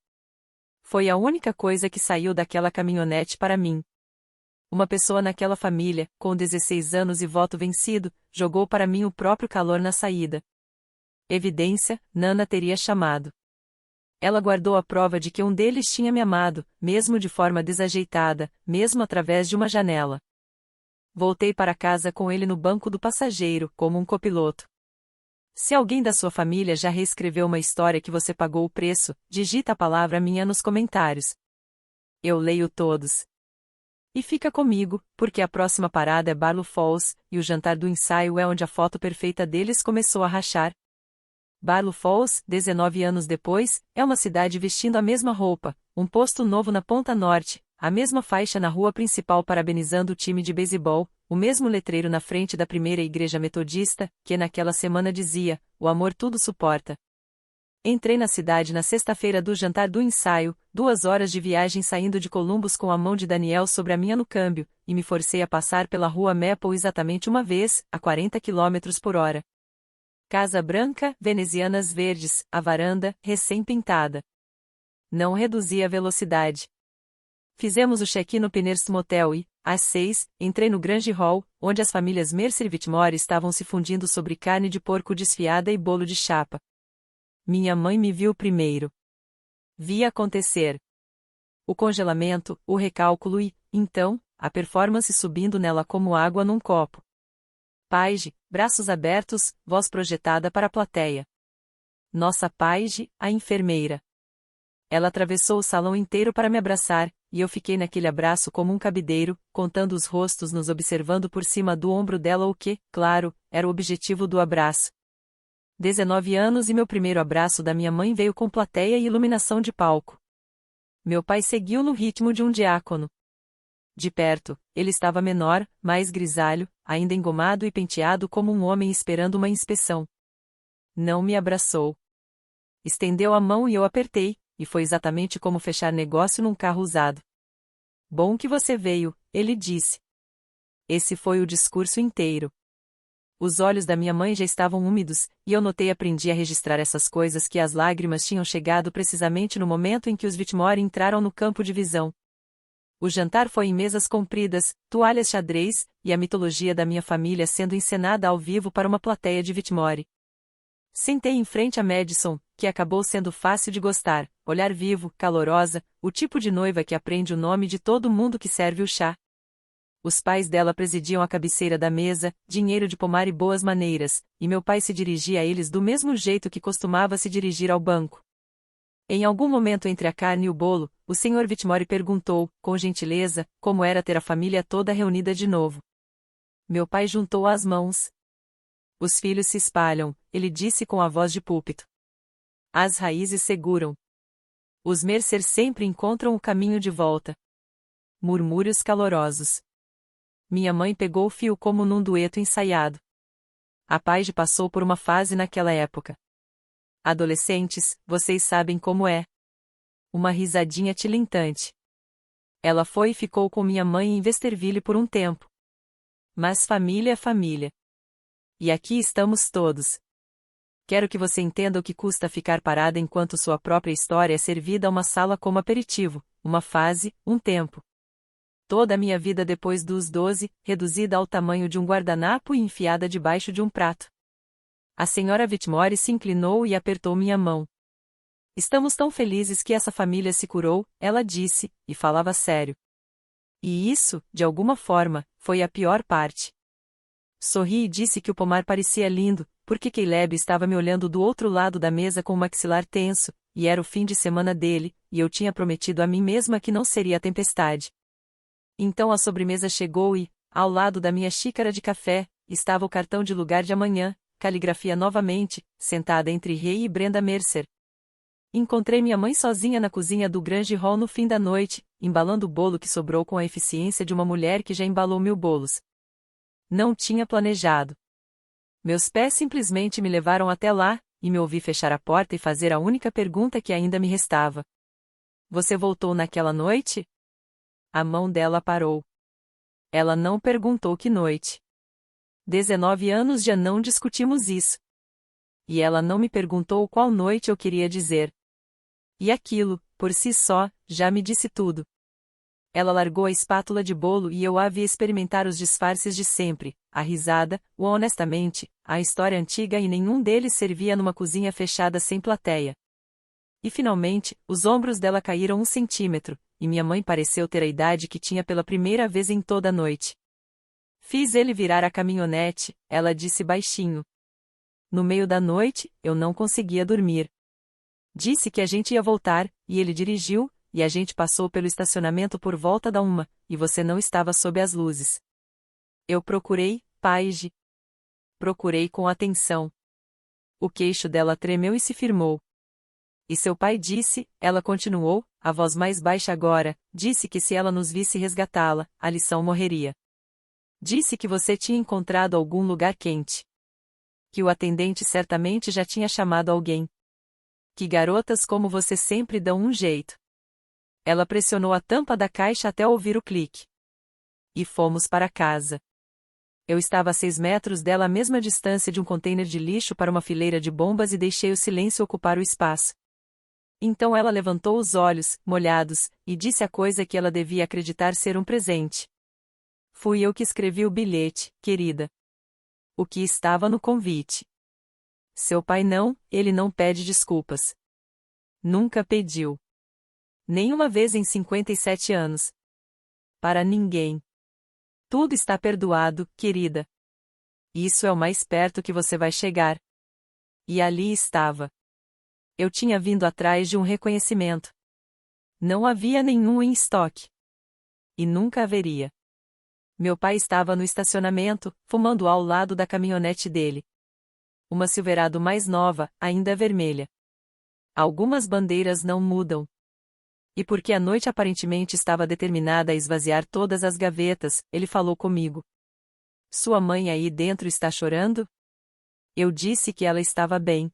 Foi a única coisa que saiu daquela caminhonete para mim. Uma pessoa naquela família, com 16 anos e voto vencido, jogou para mim o próprio calor na saída. Evidência, Nana teria chamado. Ela guardou a prova de que um deles tinha me amado, mesmo de forma desajeitada, mesmo através de uma janela. Voltei para casa com ele no banco do passageiro, como um copiloto. Se alguém da sua família já reescreveu uma história que você pagou o preço, digita a palavra minha nos comentários. Eu leio todos. E fica comigo, porque a próxima parada é Barlow Falls, e o jantar do ensaio é onde a foto perfeita deles começou a rachar. Barlow Falls, 19 anos depois, é uma cidade vestindo a mesma roupa, um posto novo na Ponta Norte, a mesma faixa na rua principal parabenizando o time de beisebol, o mesmo letreiro na frente da primeira igreja metodista, que naquela semana dizia, o amor tudo suporta. Entrei na cidade na sexta-feira do jantar do ensaio, 2 horas de viagem saindo de Columbus com a mão de Daniel sobre a minha no câmbio, e me forcei a passar pela rua Maple exatamente uma vez, a 40 km/h. Casa branca, venezianas verdes, a varanda, recém-pintada. Não reduzi a velocidade. Fizemos o check-in no Pinner's Motel e, às 6, entrei no Grange Hall, onde as famílias Mercer e Whitmore estavam se fundindo sobre carne de porco desfiada e bolo de chapa. Minha mãe me viu primeiro. Vi acontecer o congelamento, o recálculo e, então, a performance subindo nela como água num copo. Paige, braços abertos, voz projetada para a plateia. Nossa Paige, a enfermeira. Ela atravessou o salão inteiro para me abraçar, e eu fiquei naquele abraço como um cabideiro, contando os rostos, nos observando por cima do ombro dela, o que, claro, era o objetivo do abraço. 19 anos e meu primeiro abraço da minha mãe veio com plateia e iluminação de palco. Meu pai seguiu no ritmo de um diácono. De perto, ele estava menor, mais grisalho, ainda engomado e penteado como um homem esperando uma inspeção. Não me abraçou. Estendeu a mão e eu apertei, e foi exatamente como fechar negócio num carro usado. Bom que você veio, ele disse. Esse foi o discurso inteiro. Os olhos da minha mãe já estavam úmidos, e eu notei e aprendi a registrar essas coisas, que as lágrimas tinham chegado precisamente no momento em que os Whitmore entraram no campo de visão. O jantar foi em mesas compridas, toalhas xadrez, e a mitologia da minha família sendo encenada ao vivo para uma plateia de Whitmore. Sentei em frente a Madison, que acabou sendo fácil de gostar, olhar vivo, calorosa, o tipo de noiva que aprende o nome de todo mundo que serve o chá. Os pais dela presidiam a cabeceira da mesa, dinheiro de pomar e boas maneiras, e meu pai se dirigia a eles do mesmo jeito que costumava se dirigir ao banco. Em algum momento entre a carne e o bolo, o Sr. Whitmore perguntou, com gentileza, como era ter a família toda reunida de novo. Meu pai juntou as mãos. Os filhos se espalham, ele disse com a voz de púlpito. As raízes seguram. Os Mercer sempre encontram o caminho de volta. Murmúrios calorosos. Minha mãe pegou o fio como num dueto ensaiado. A Paige passou por uma fase naquela época. Adolescentes, vocês sabem como é. Uma risadinha tilintante. Ela foi e ficou com minha mãe em Westerville por um tempo. Mas família é família. E aqui estamos todos. Quero que você entenda o que custa ficar parada enquanto sua própria história é servida a uma sala como aperitivo, uma fase, um tempo. Toda a minha vida depois dos 12, reduzida ao tamanho de um guardanapo e enfiada debaixo de um prato. A senhora Whitmore se inclinou e apertou minha mão. Estamos tão felizes que essa família se curou, ela disse, e falava sério. E isso, de alguma forma, foi a pior parte. Sorri e disse que o pomar parecia lindo, porque Caleb estava me olhando do outro lado da mesa com o maxilar tenso, e era o fim de semana dele, e eu tinha prometido a mim mesma que não seria a tempestade. Então a sobremesa chegou e, ao lado da minha xícara de café, estava o cartão de lugar de amanhã, caligrafia novamente, sentada entre Ray e Brenda Mercer. Encontrei minha mãe sozinha na cozinha do Grange Hall no fim da noite, embalando o bolo que sobrou com a eficiência de uma mulher que já embalou 1000 bolos. Não tinha planejado. Meus pés simplesmente me levaram até lá, e me ouvi fechar a porta e fazer a única pergunta que ainda me restava. Você voltou naquela noite? A mão dela parou. Ela não perguntou que noite. 19 anos já não discutimos isso. E ela não me perguntou qual noite eu queria dizer. E aquilo, por si só, já me disse tudo. Ela largou a espátula de bolo e eu a vi experimentar os disfarces de sempre, a risada, o honestamente, a história antiga e nenhum deles servia numa cozinha fechada sem plateia. E finalmente, os ombros dela caíram 1 centímetro, e minha mãe pareceu ter a idade que tinha pela primeira vez em toda a noite. Fiz ele virar a caminhonete, ela disse baixinho. No meio da noite, eu não conseguia dormir. Disse que a gente ia voltar, e ele dirigiu, e a gente passou pelo estacionamento por volta da 1, e você não estava sob as luzes. Eu procurei, Paige. Procurei com atenção. O queixo dela tremeu e se firmou. E seu pai disse, ela continuou, a voz mais baixa agora, disse que se ela nos visse resgatá-la, a lição morreria. Disse que você tinha encontrado algum lugar quente. Que o atendente certamente já tinha chamado alguém. Que garotas como você sempre dão um jeito. Ela pressionou a tampa da caixa até ouvir o clique. E fomos para casa. Eu estava a 6 metros dela à mesma distância de um container de lixo para uma fileira de bombas e deixei o silêncio ocupar o espaço. Então ela levantou os olhos, molhados, e disse a coisa que ela devia acreditar ser um presente. Fui eu que escrevi o bilhete, querida. O que estava no convite. Seu pai não, ele não pede desculpas. Nunca pediu. Nenhuma vez em 57 anos. Para ninguém. Tudo está perdoado, querida. Isso é o mais perto que você vai chegar. E ali estava. Eu tinha vindo atrás de um reconhecimento. Não havia nenhum em estoque. E nunca haveria. Meu pai estava no estacionamento, fumando ao lado da caminhonete dele. Uma Silverado mais nova, ainda vermelha. Algumas bandeiras não mudam. E porque a noite aparentemente estava determinada a esvaziar todas as gavetas, ele falou comigo. Sua mãe aí dentro está chorando? Eu disse que ela estava bem.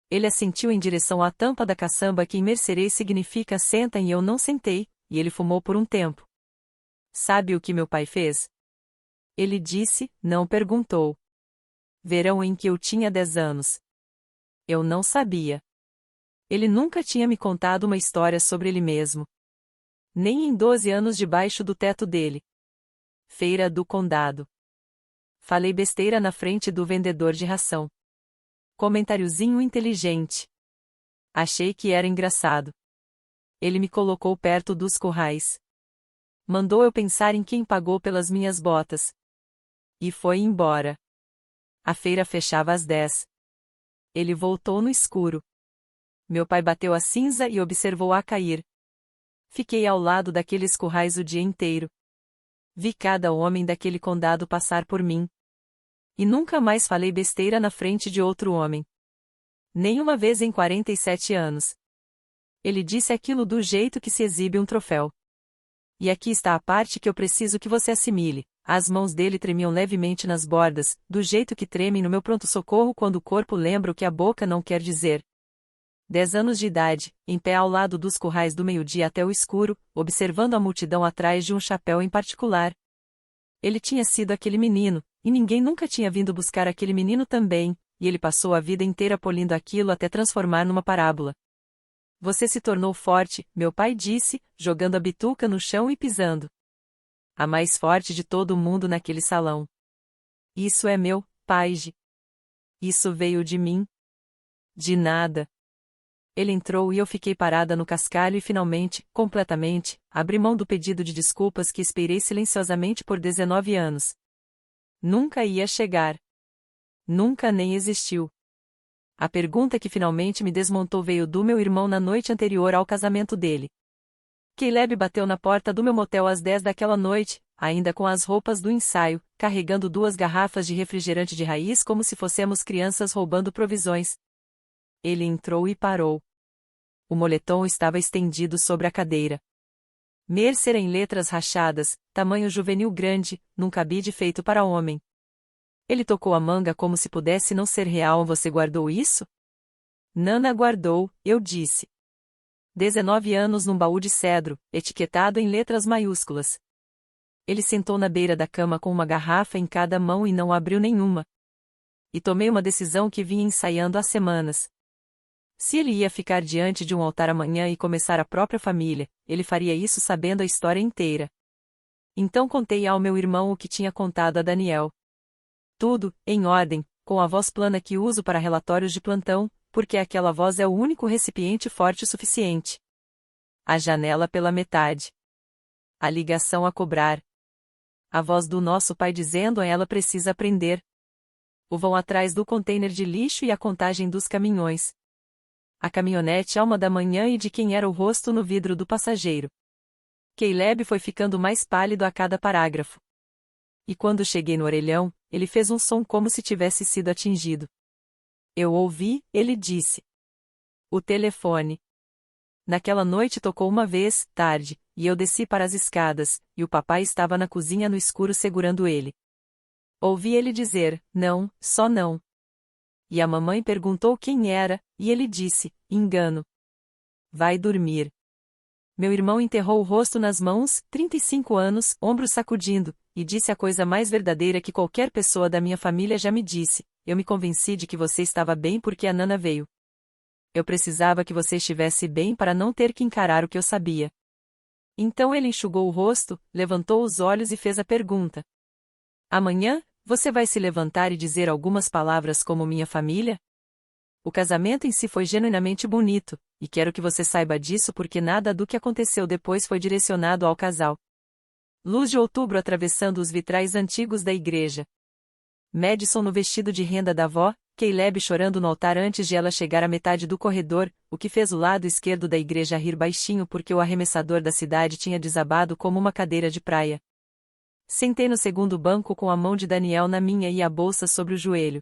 Ele assentiu em direção à tampa da caçamba que em Mercerês significa senta e eu não sentei, e ele fumou por um tempo. Sabe o que meu pai fez? Ele disse, não perguntou. Verão em que eu tinha 10 anos. Eu não sabia. Ele nunca tinha me contado uma história sobre ele mesmo. Nem em 12 anos debaixo do teto dele. Feira do Condado. Falei besteira na frente do vendedor de ração. Comentáriozinho inteligente. Achei que era engraçado. Ele me colocou perto dos currais. Mandou eu pensar em quem pagou pelas minhas botas. E foi embora. A feira fechava às 10. Ele voltou no escuro. Meu pai bateu a cinza e observou-a cair. Fiquei ao lado daqueles currais o dia inteiro. Vi cada homem daquele condado passar por mim. E nunca mais falei besteira na frente de outro homem. Nenhuma vez em 47 anos. Ele disse aquilo do jeito que se exibe um troféu. E aqui está a parte que eu preciso que você assimile. As mãos dele tremiam levemente nas bordas, do jeito que tremem no meu pronto-socorro quando o corpo lembra o que a boca não quer dizer. 10 anos de idade, em pé ao lado dos currais do meio-dia até o escuro, observando a multidão atrás de um chapéu em particular. Ele tinha sido aquele menino, e ninguém nunca tinha vindo buscar aquele menino também, e ele passou a vida inteira polindo aquilo até transformar numa parábola. Você se tornou forte, meu pai disse, jogando a bituca no chão e pisando. A mais forte de todo o mundo naquele salão. Isso é meu, Paige. Isso veio de mim. De nada. Ele entrou e eu fiquei parada no cascalho e finalmente, completamente, abri mão do pedido de desculpas que esperei silenciosamente por 19 anos. Nunca ia chegar. Nunca nem existiu. A pergunta que finalmente me desmontou veio do meu irmão na noite anterior ao casamento dele. Caleb bateu na porta do meu motel às 10 daquela noite, ainda com as roupas do ensaio, carregando 2 garrafas de refrigerante de raiz como se fossemos crianças roubando provisões. Ele entrou e parou. O moletom estava estendido sobre a cadeira. Mercer em letras rachadas, tamanho juvenil grande, num cabide feito para homem. Ele tocou a manga como se pudesse não ser real. Você guardou isso? Nana guardou, eu disse. 19 anos num baú de cedro, etiquetado em letras maiúsculas. Ele sentou na beira da cama com uma garrafa em cada mão e não abriu nenhuma. E tomei uma decisão que vinha ensaiando há semanas. Se ele ia ficar diante de um altar amanhã e começar a própria família, ele faria isso sabendo a história inteira. Então contei ao meu irmão o que tinha contado a Daniel. Tudo, em ordem, com a voz plana que uso para relatórios de plantão, porque aquela voz é o único recipiente forte o suficiente. A janela pela metade. A ligação a cobrar. A voz do nosso pai dizendo a ela precisa aprender. O vão atrás do container de lixo e a contagem dos caminhões. A caminhonete à 1 da manhã e de quem era o rosto no vidro do passageiro. Caleb foi ficando mais pálido a cada parágrafo. E quando cheguei no orelhão, ele fez um som como se tivesse sido atingido. Eu ouvi, ele disse. O telefone. Naquela noite tocou uma vez, tarde, e eu desci para as escadas, e o papai estava na cozinha no escuro segurando ele. Ouvi ele dizer, não, só não. E a mamãe perguntou quem era, e ele disse, engano. Vai dormir. Meu irmão enterrou o rosto nas mãos, 35 anos, ombros sacudindo, e disse a coisa mais verdadeira que qualquer pessoa da minha família já me disse, eu me convenci de que você estava bem porque a Nana veio. Eu precisava que você estivesse bem para não ter que encarar o que eu sabia. Então ele enxugou o rosto, levantou os olhos e fez a pergunta. Amanhã, você vai se levantar e dizer algumas palavras como minha família? O casamento em si foi genuinamente bonito, e quero que você saiba disso porque nada do que aconteceu depois foi direcionado ao casal. Luz de outubro atravessando os vitrais antigos da igreja. Madison no vestido de renda da avó, Caleb chorando no altar antes de ela chegar à metade do corredor, o que fez o lado esquerdo da igreja rir baixinho porque o arremessador da cidade tinha desabado como uma cadeira de praia. Sentei no segundo banco com a mão de Daniel na minha e a bolsa sobre o joelho.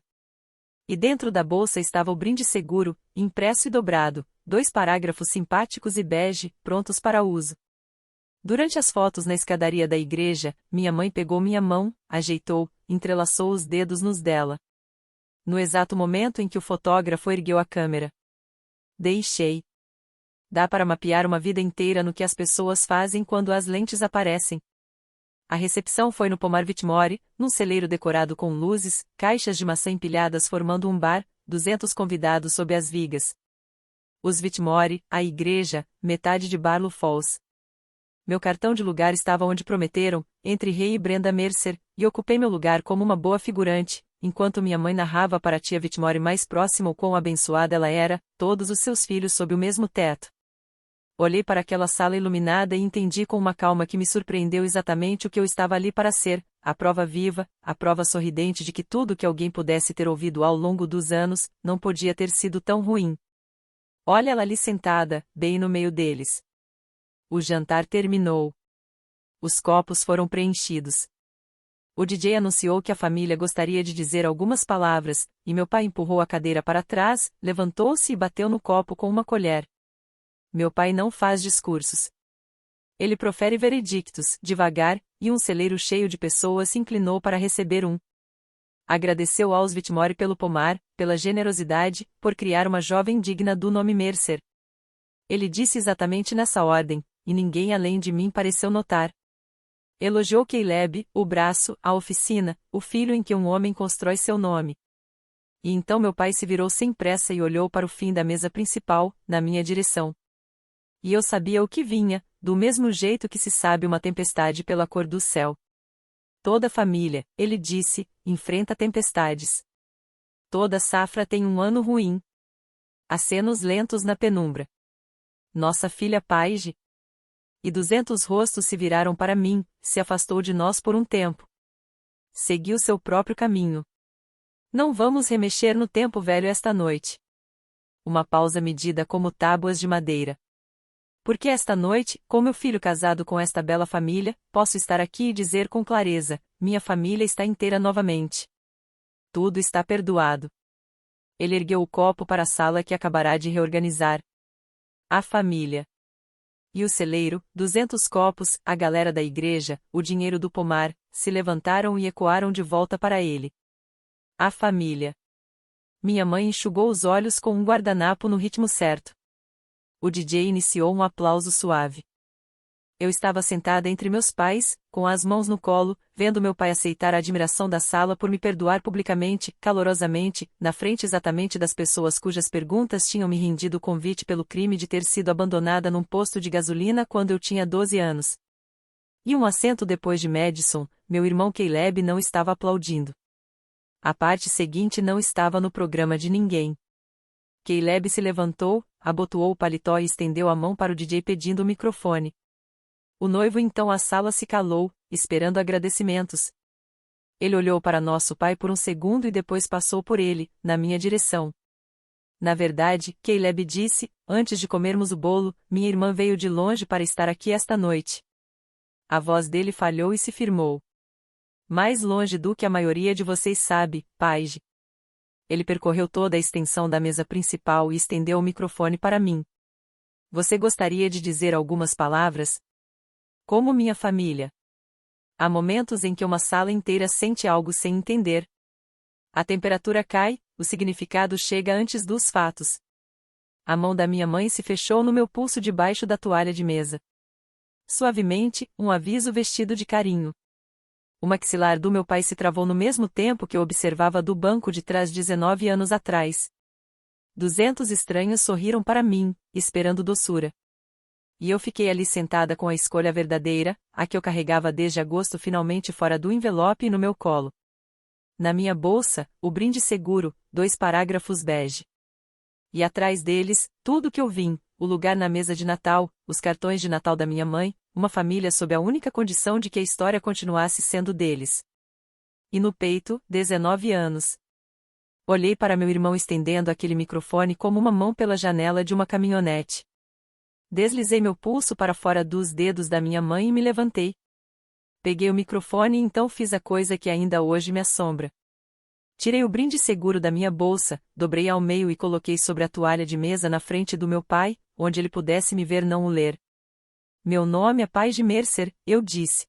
E dentro da bolsa estava o brinde seguro, impresso e dobrado, 2 parágrafos simpáticos e bege, prontos para uso. Durante as fotos na escadaria da igreja, minha mãe pegou minha mão, ajeitou, entrelaçou os dedos nos dela. No exato momento em que o fotógrafo ergueu a câmera. Deixei. Dá para mapear uma vida inteira no que as pessoas fazem quando as lentes aparecem. A recepção foi no Pomar Whitmore, num celeiro decorado com luzes, caixas de maçã empilhadas formando um bar, 200 convidados sob as vigas. Os Whitmore, a igreja, metade de Barlow Falls. Meu cartão de lugar estava onde prometeram, entre Ray e Brenda Mercer, e ocupei meu lugar como uma boa figurante, enquanto minha mãe narrava para a tia Whitmore mais próxima o quão abençoada ela era, todos os seus filhos sob o mesmo teto. Olhei para aquela sala iluminada e entendi com uma calma que me surpreendeu exatamente o que eu estava ali para ser, a prova viva, a prova sorridente de que tudo que alguém pudesse ter ouvido ao longo dos anos, não podia ter sido tão ruim. Olha ela ali sentada, bem no meio deles. O jantar terminou. Os copos foram preenchidos. O DJ anunciou que a família gostaria de dizer algumas palavras, e meu pai empurrou a cadeira para trás, levantou-se e bateu no copo com uma colher. Meu pai não faz discursos. Ele profere veredictos, devagar, e um celeiro cheio de pessoas se inclinou para receber um. Agradeceu aos Whitmore pelo pomar, pela generosidade, por criar uma jovem digna do nome Mercer. Ele disse exatamente nessa ordem, e ninguém além de mim pareceu notar. Elogiou Caleb, o braço, a oficina, o filho em que um homem constrói seu nome. E então meu pai se virou sem pressa e olhou para o fim da mesa principal, na minha direção. E eu sabia o que vinha, do mesmo jeito que se sabe uma tempestade pela cor do céu. Toda família, ele disse, enfrenta tempestades. Toda safra tem um ano ruim. Acenos lentos na penumbra. Nossa filha Paige. E 200 rostos se viraram para mim, se afastou de nós por um tempo. Seguiu seu próprio caminho. Não vamos remexer no tempo velho esta noite. Uma pausa medida como tábuas de madeira. Porque esta noite, com meu filho casado com esta bela família, posso estar aqui e dizer com clareza: minha família está inteira novamente. Tudo está perdoado. Ele ergueu o copo para a sala que acabará de reorganizar. A família. E o celeiro, 200 copos, a galera da igreja, o dinheiro do pomar, se levantaram e ecoaram de volta para ele. A família. Minha mãe enxugou os olhos com um guardanapo no ritmo certo. O DJ iniciou um aplauso suave. Eu estava sentada entre meus pais, com as mãos no colo, vendo meu pai aceitar a admiração da sala por me perdoar publicamente, calorosamente, na frente exatamente das pessoas cujas perguntas tinham me rendido o convite pelo crime de ter sido abandonada num posto de gasolina quando eu tinha 12 anos. E um assento depois de Madison, meu irmão Caleb não estava aplaudindo. A parte seguinte não estava no programa de ninguém. Caleb se levantou, abotoou o paletó e estendeu a mão para o DJ pedindo o microfone. O noivo então a sala se calou, esperando agradecimentos. Ele olhou para nosso pai por um segundo e depois passou por ele, na minha direção. Na verdade, Caleb disse, antes de comermos o bolo, minha irmã veio de longe para estar aqui esta noite. A voz dele falhou e se firmou. Mais longe do que a maioria de vocês sabe, Paige. Ele percorreu toda a extensão da mesa principal e estendeu o microfone para mim. Você gostaria de dizer algumas palavras? Como minha família. Há momentos em que uma sala inteira sente algo sem entender. A temperatura cai, o significado chega antes dos fatos. A mão da minha mãe se fechou no meu pulso debaixo da toalha de mesa. Suavemente, um aviso vestido de carinho. O maxilar do meu pai se travou no mesmo tempo que eu observava do banco de trás 19 anos atrás. 200 estranhos sorriram para mim, esperando doçura. E eu fiquei ali sentada com a escolha verdadeira, a que eu carregava desde agosto finalmente fora do envelope e no meu colo. Na minha bolsa, o brinde seguro, 2 parágrafos bege. E atrás deles, tudo que eu vim, o lugar na mesa de Natal, os cartões de Natal da minha mãe, uma família sob a única condição de que a história continuasse sendo deles. E no peito, 19 anos. Olhei para meu irmão estendendo aquele microfone como uma mão pela janela de uma caminhonete. Deslizei meu pulso para fora dos dedos da minha mãe e me levantei. Peguei o microfone e então fiz a coisa que ainda hoje me assombra. Tirei o brinde seguro da minha bolsa, dobrei ao meio e coloquei sobre a toalha de mesa na frente do meu pai, onde ele pudesse me ver não o ler. Meu nome é Paige Mercer, eu disse.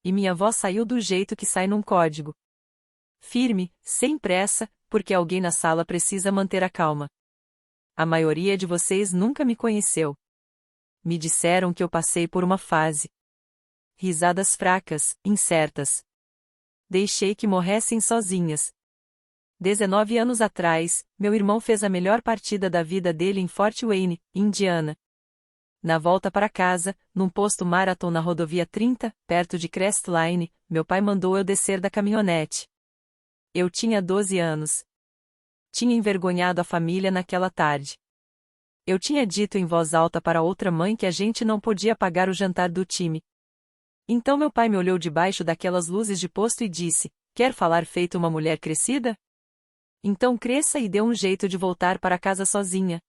E minha voz saiu do jeito que sai num código. Firme, sem pressa, porque alguém na sala precisa manter a calma. A maioria de vocês nunca me conheceu. Me disseram que eu passei por uma fase. Risadas fracas, incertas. Deixei que morressem sozinhas. 19 anos atrás, meu irmão fez a melhor partida da vida dele em Fort Wayne, Indiana. Na volta para casa, num posto Marathon na rodovia 30, perto de Crestline, meu pai mandou eu descer da caminhonete. Eu tinha 12 anos. Tinha envergonhado a família naquela tarde. Eu tinha dito em voz alta para outra mãe que a gente não podia pagar o jantar do time. Então meu pai me olhou debaixo daquelas luzes de posto e disse: quer falar feito uma mulher crescida? Então cresça e dê um jeito de voltar para casa sozinha.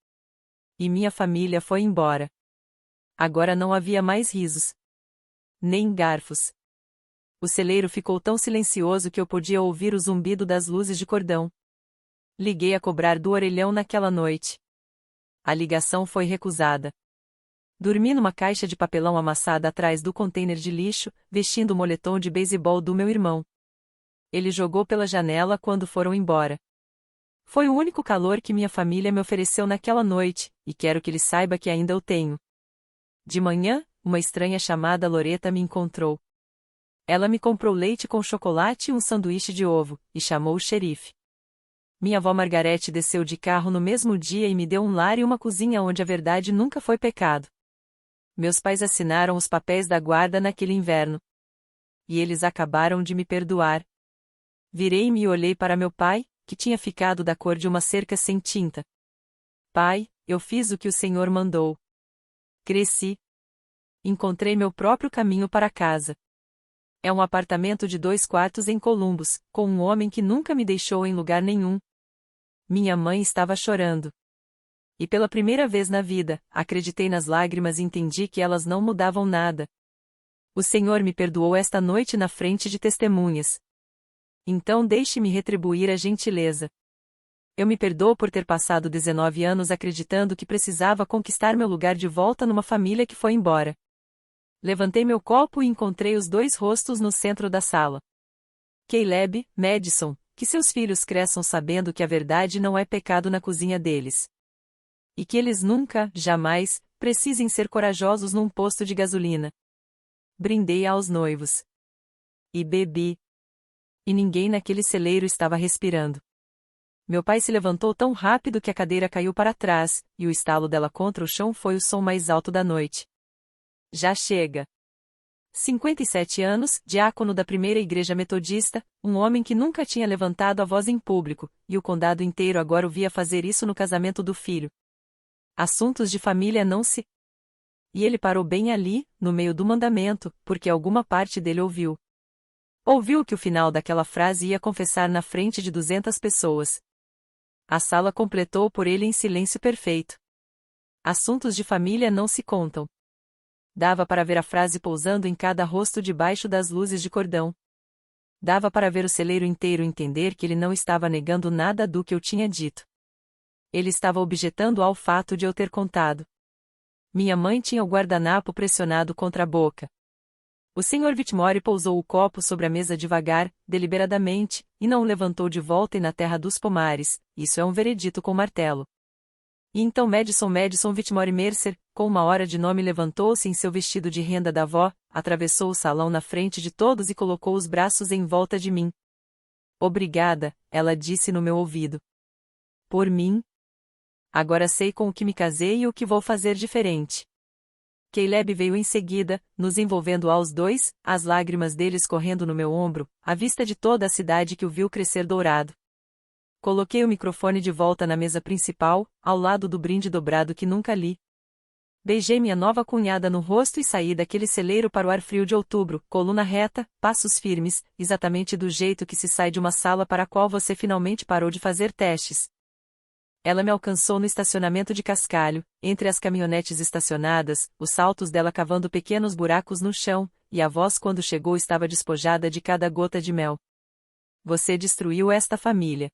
E minha família foi embora. Agora não havia mais risos. Nem garfos. O celeiro ficou tão silencioso que eu podia ouvir o zumbido das luzes de cordão. Liguei a cobrar do orelhão naquela noite. A ligação foi recusada. Dormi numa caixa de papelão amassada atrás do container de lixo, vestindo o moletom de beisebol do meu irmão. Ele jogou pela janela quando foram embora. Foi o único calor que minha família me ofereceu naquela noite, e quero que ele saiba que ainda o tenho. De manhã, uma estranha chamada Loreta me encontrou. Ela me comprou leite com chocolate e um sanduíche de ovo, e chamou o xerife. Minha avó Margarete desceu de carro no mesmo dia e me deu um lar e uma cozinha onde a verdade nunca foi pecado. Meus pais assinaram os papéis da guarda naquele inverno. E eles acabaram de me perdoar. Virei-me e olhei para meu pai, que tinha ficado da cor de uma cerca sem tinta. Pai, eu fiz o que o Senhor mandou. Cresci. Encontrei meu próprio caminho para casa. É um apartamento de 2 quartos em Columbus, com um homem que nunca me deixou em lugar nenhum. Minha mãe estava chorando. E pela primeira vez na vida, acreditei nas lágrimas e entendi que elas não mudavam nada. O Senhor me perdoou esta noite na frente de testemunhas. Então deixe-me retribuir a gentileza. Eu me perdoo por ter passado 19 anos acreditando que precisava conquistar meu lugar de volta numa família que foi embora. Levantei meu copo e encontrei os dois rostos no centro da sala. Caleb, Madison, que seus filhos cresçam sabendo que a verdade não é pecado na cozinha deles. E que eles nunca, jamais, precisem ser corajosos num posto de gasolina. Brindei aos noivos. E bebi. E ninguém naquele celeiro estava respirando. Meu pai se levantou tão rápido que a cadeira caiu para trás, e o estalo dela contra o chão foi o som mais alto da noite. Já chega. 57 anos, diácono da primeira igreja metodista, um homem que nunca tinha levantado a voz em público, e o condado inteiro agora o via fazer isso no casamento do filho. Assuntos de família não se... E ele parou bem ali, no meio do mandamento, porque alguma parte dele ouviu. Ouviu que o final daquela frase ia confessar na frente de 200 pessoas. A sala completou por ele em silêncio perfeito. Assuntos de família não se contam. Dava para ver a frase pousando em cada rosto debaixo das luzes de cordão. Dava para ver o celeiro inteiro entender que ele não estava negando nada do que eu tinha dito. Ele estava objetando ao fato de eu ter contado. Minha mãe tinha o guardanapo pressionado contra a boca. O Sr. Whitmore pousou o copo sobre a mesa devagar, deliberadamente, e não o levantou de volta e na terra dos pomares, isso é um veredito com martelo. E então Madison Whitmore Mercer, com uma hora de nome levantou-se em seu vestido de renda da avó, atravessou o salão na frente de todos e colocou os braços em volta de mim. Obrigada, ela disse no meu ouvido. Por mim? Agora sei com o que me casei e o que vou fazer diferente. Caleb veio em seguida, nos envolvendo aos dois, as lágrimas dele escorrendo no meu ombro, à vista de toda a cidade que o viu crescer dourado. Coloquei o microfone de volta na mesa principal, ao lado do brinde dobrado que nunca li. Beijei minha nova cunhada no rosto e saí daquele celeiro para o ar frio de outubro, coluna reta, passos firmes, exatamente do jeito que se sai de uma sala para a qual você finalmente parou de fazer testes. Ela me alcançou no estacionamento de cascalho, entre as caminhonetes estacionadas, os saltos dela cavando pequenos buracos no chão, e a voz quando chegou estava despojada de cada gota de mel. Você destruiu esta família.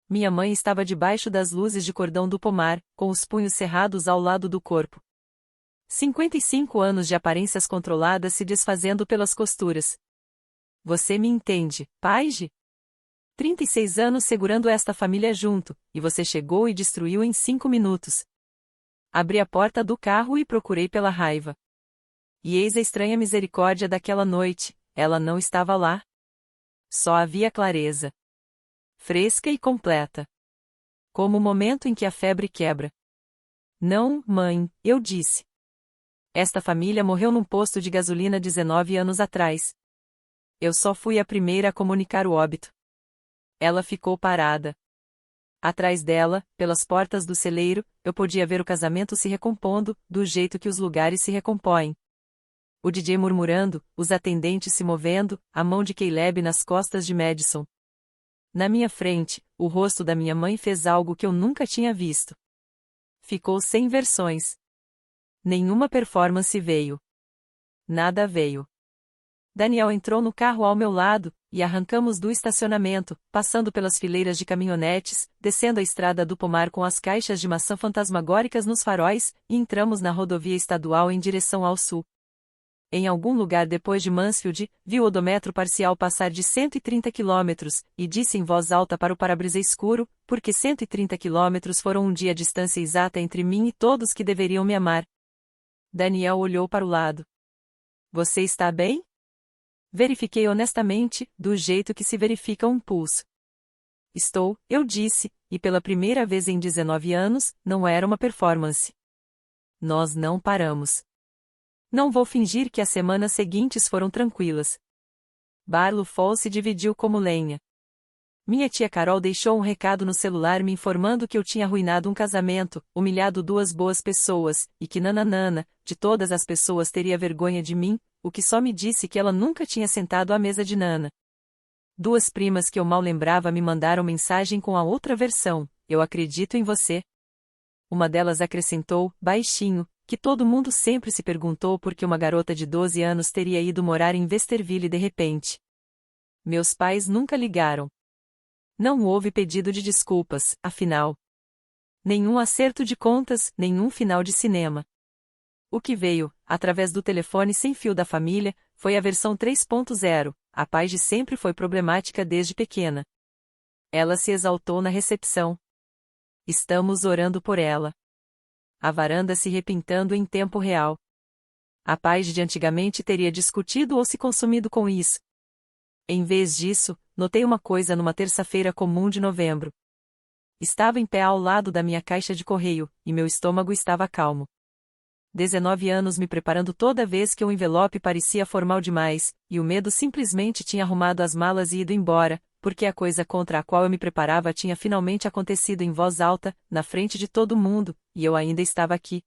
Minha mãe estava debaixo das luzes de cordão do pomar, com os punhos cerrados ao lado do corpo. 55 anos de aparências controladas se desfazendo pelas costuras. Você me entende, Paige? 36 anos segurando esta família junto, e você chegou e destruiu em 5 minutos. Abri a porta do carro e procurei pela raiva. E eis a estranha misericórdia daquela noite, ela não estava lá. Só havia clareza. Fresca e completa. Como o momento em que a febre quebra. Não, mãe, eu disse. Esta família morreu num posto de gasolina 19 anos atrás. Eu só fui a primeira a comunicar o óbito. Ela ficou parada. Atrás dela, pelas portas do celeiro, eu podia ver o casamento se recompondo, do jeito que os lugares se recompõem. O DJ murmurando, os atendentes se movendo, a mão de Caleb nas costas de Madison. Na minha frente, o rosto da minha mãe fez algo que eu nunca tinha visto. Ficou sem versões. Nenhuma performance veio. Nada veio. Daniel entrou no carro ao meu lado, e arrancamos do estacionamento, passando pelas fileiras de caminhonetes, descendo a estrada do pomar com as caixas de maçã fantasmagóricas nos faróis, e entramos na rodovia estadual em direção ao sul. Em algum lugar depois de Mansfield, vi o odômetro parcial passar de 130 km, e disse em voz alta para o para-brisa escuro, porque 130 km foram um dia a distância exata entre mim e todos que deveriam me amar. Daniel olhou para o lado. Você está bem? Verifiquei honestamente, do jeito que se verifica um pulso. Estou, eu disse, e pela primeira vez em 19 anos, não era uma performance. Nós não paramos. Não vou fingir que as semanas seguintes foram tranquilas. Barlow Falls se dividiu como lenha. Minha tia Carol deixou um recado no celular me informando que eu tinha arruinado um casamento, humilhado duas boas pessoas, e que nananana, de todas as pessoas teria vergonha de mim, o que só me disse que ela nunca tinha sentado à mesa de Nana. Duas primas que eu mal lembrava me mandaram mensagem com a outra versão, eu acredito em você. Uma delas acrescentou, baixinho, que todo mundo sempre se perguntou por que uma garota de 12 anos teria ido morar em Westerville de repente. Meus pais nunca ligaram. Não houve pedido de desculpas, afinal. Nenhum acerto de contas, nenhum final de cinema. O que veio, através do telefone sem fio da família, foi a versão 3.0. A Paige sempre foi problemática desde pequena. Ela se exaltou na recepção. Estamos orando por ela. A varanda se repintando em tempo real. A Paige de antigamente teria discutido ou se consumido com isso. Em vez disso, notei uma coisa numa terça-feira comum de novembro. Estava em pé ao lado da minha caixa de correio, e meu estômago estava calmo. 19 anos me preparando toda vez que um envelope parecia formal demais, e o medo simplesmente tinha arrumado as malas e ido embora, porque a coisa contra a qual eu me preparava tinha finalmente acontecido em voz alta, na frente de todo mundo, e eu ainda estava aqui.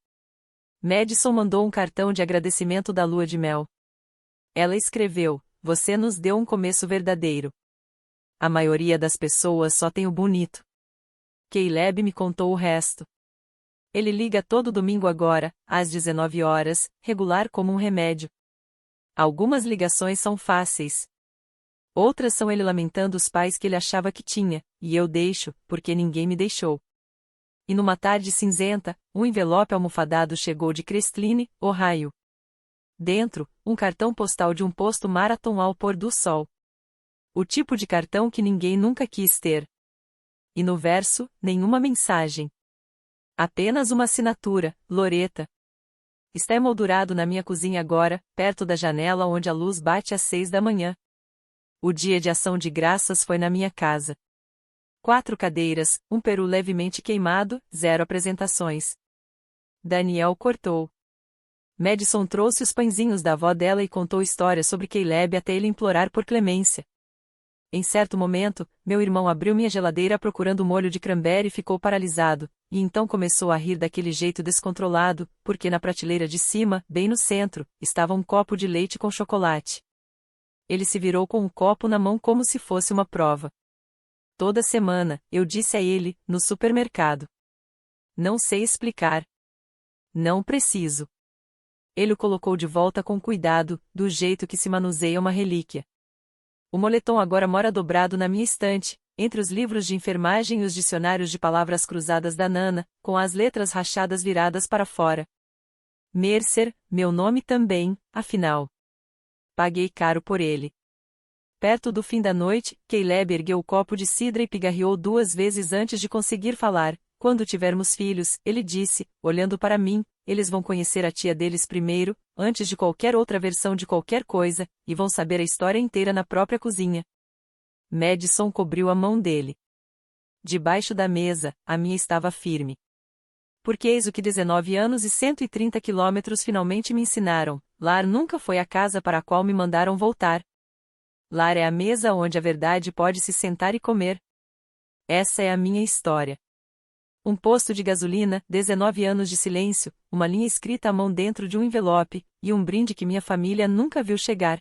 Madison mandou um cartão de agradecimento da lua de mel. Ela escreveu: "Você nos deu um começo verdadeiro. A maioria das pessoas só tem o bonito." Caleb me contou o resto. Ele liga todo domingo agora, às 19 horas, regular como um remédio. Algumas ligações são fáceis. Outras são ele lamentando os pais que ele achava que tinha, e eu deixo, porque ninguém me deixou. E numa tarde cinzenta, um envelope almofadado chegou de Crestline, Ohio. Dentro, um cartão postal de um posto Marathon ao pôr do sol. O tipo de cartão que ninguém nunca quis ter. E no verso, nenhuma mensagem. Apenas uma assinatura, Loreta. Está emoldurado na minha cozinha agora, perto da janela onde a luz bate às 6 da manhã. O dia de ação de graças foi na minha casa. 4 cadeiras, um peru levemente queimado, 0 apresentações. Daniel cortou. Madison trouxe os pãezinhos da avó dela e contou histórias sobre Caleb até ele implorar por clemência. Em certo momento, meu irmão abriu minha geladeira procurando molho de cranberry e ficou paralisado, e então começou a rir daquele jeito descontrolado, porque na prateleira de cima, bem no centro, estava um copo de leite com chocolate. Ele se virou com o copo na mão como se fosse uma prova. Toda semana, eu disse a ele, no supermercado. Não sei explicar. Não preciso. Ele o colocou de volta com cuidado, do jeito que se manuseia uma relíquia. O moletom agora mora dobrado na minha estante, entre os livros de enfermagem e os dicionários de palavras cruzadas da Nana, com as letras rachadas viradas para fora. Mercer, meu nome também, afinal. Paguei caro por ele. Perto do fim da noite, Caleb ergueu o copo de cidra e pigarreou 2 vezes antes de conseguir falar. Quando tivermos filhos, ele disse, olhando para mim, eles vão conhecer a tia deles primeiro, antes de qualquer outra versão de qualquer coisa, e vão saber a história inteira na própria cozinha. Madison cobriu a mão dele. Debaixo da mesa, a minha estava firme. Porque eis o que 19 anos e 130 quilômetros finalmente me ensinaram: lar nunca foi a casa para a qual me mandaram voltar. Lar é a mesa onde a verdade pode se sentar e comer. Essa é a minha história. Um posto de gasolina, 19 anos de silêncio, uma linha escrita à mão dentro de um envelope, e um brinde que minha família nunca viu chegar.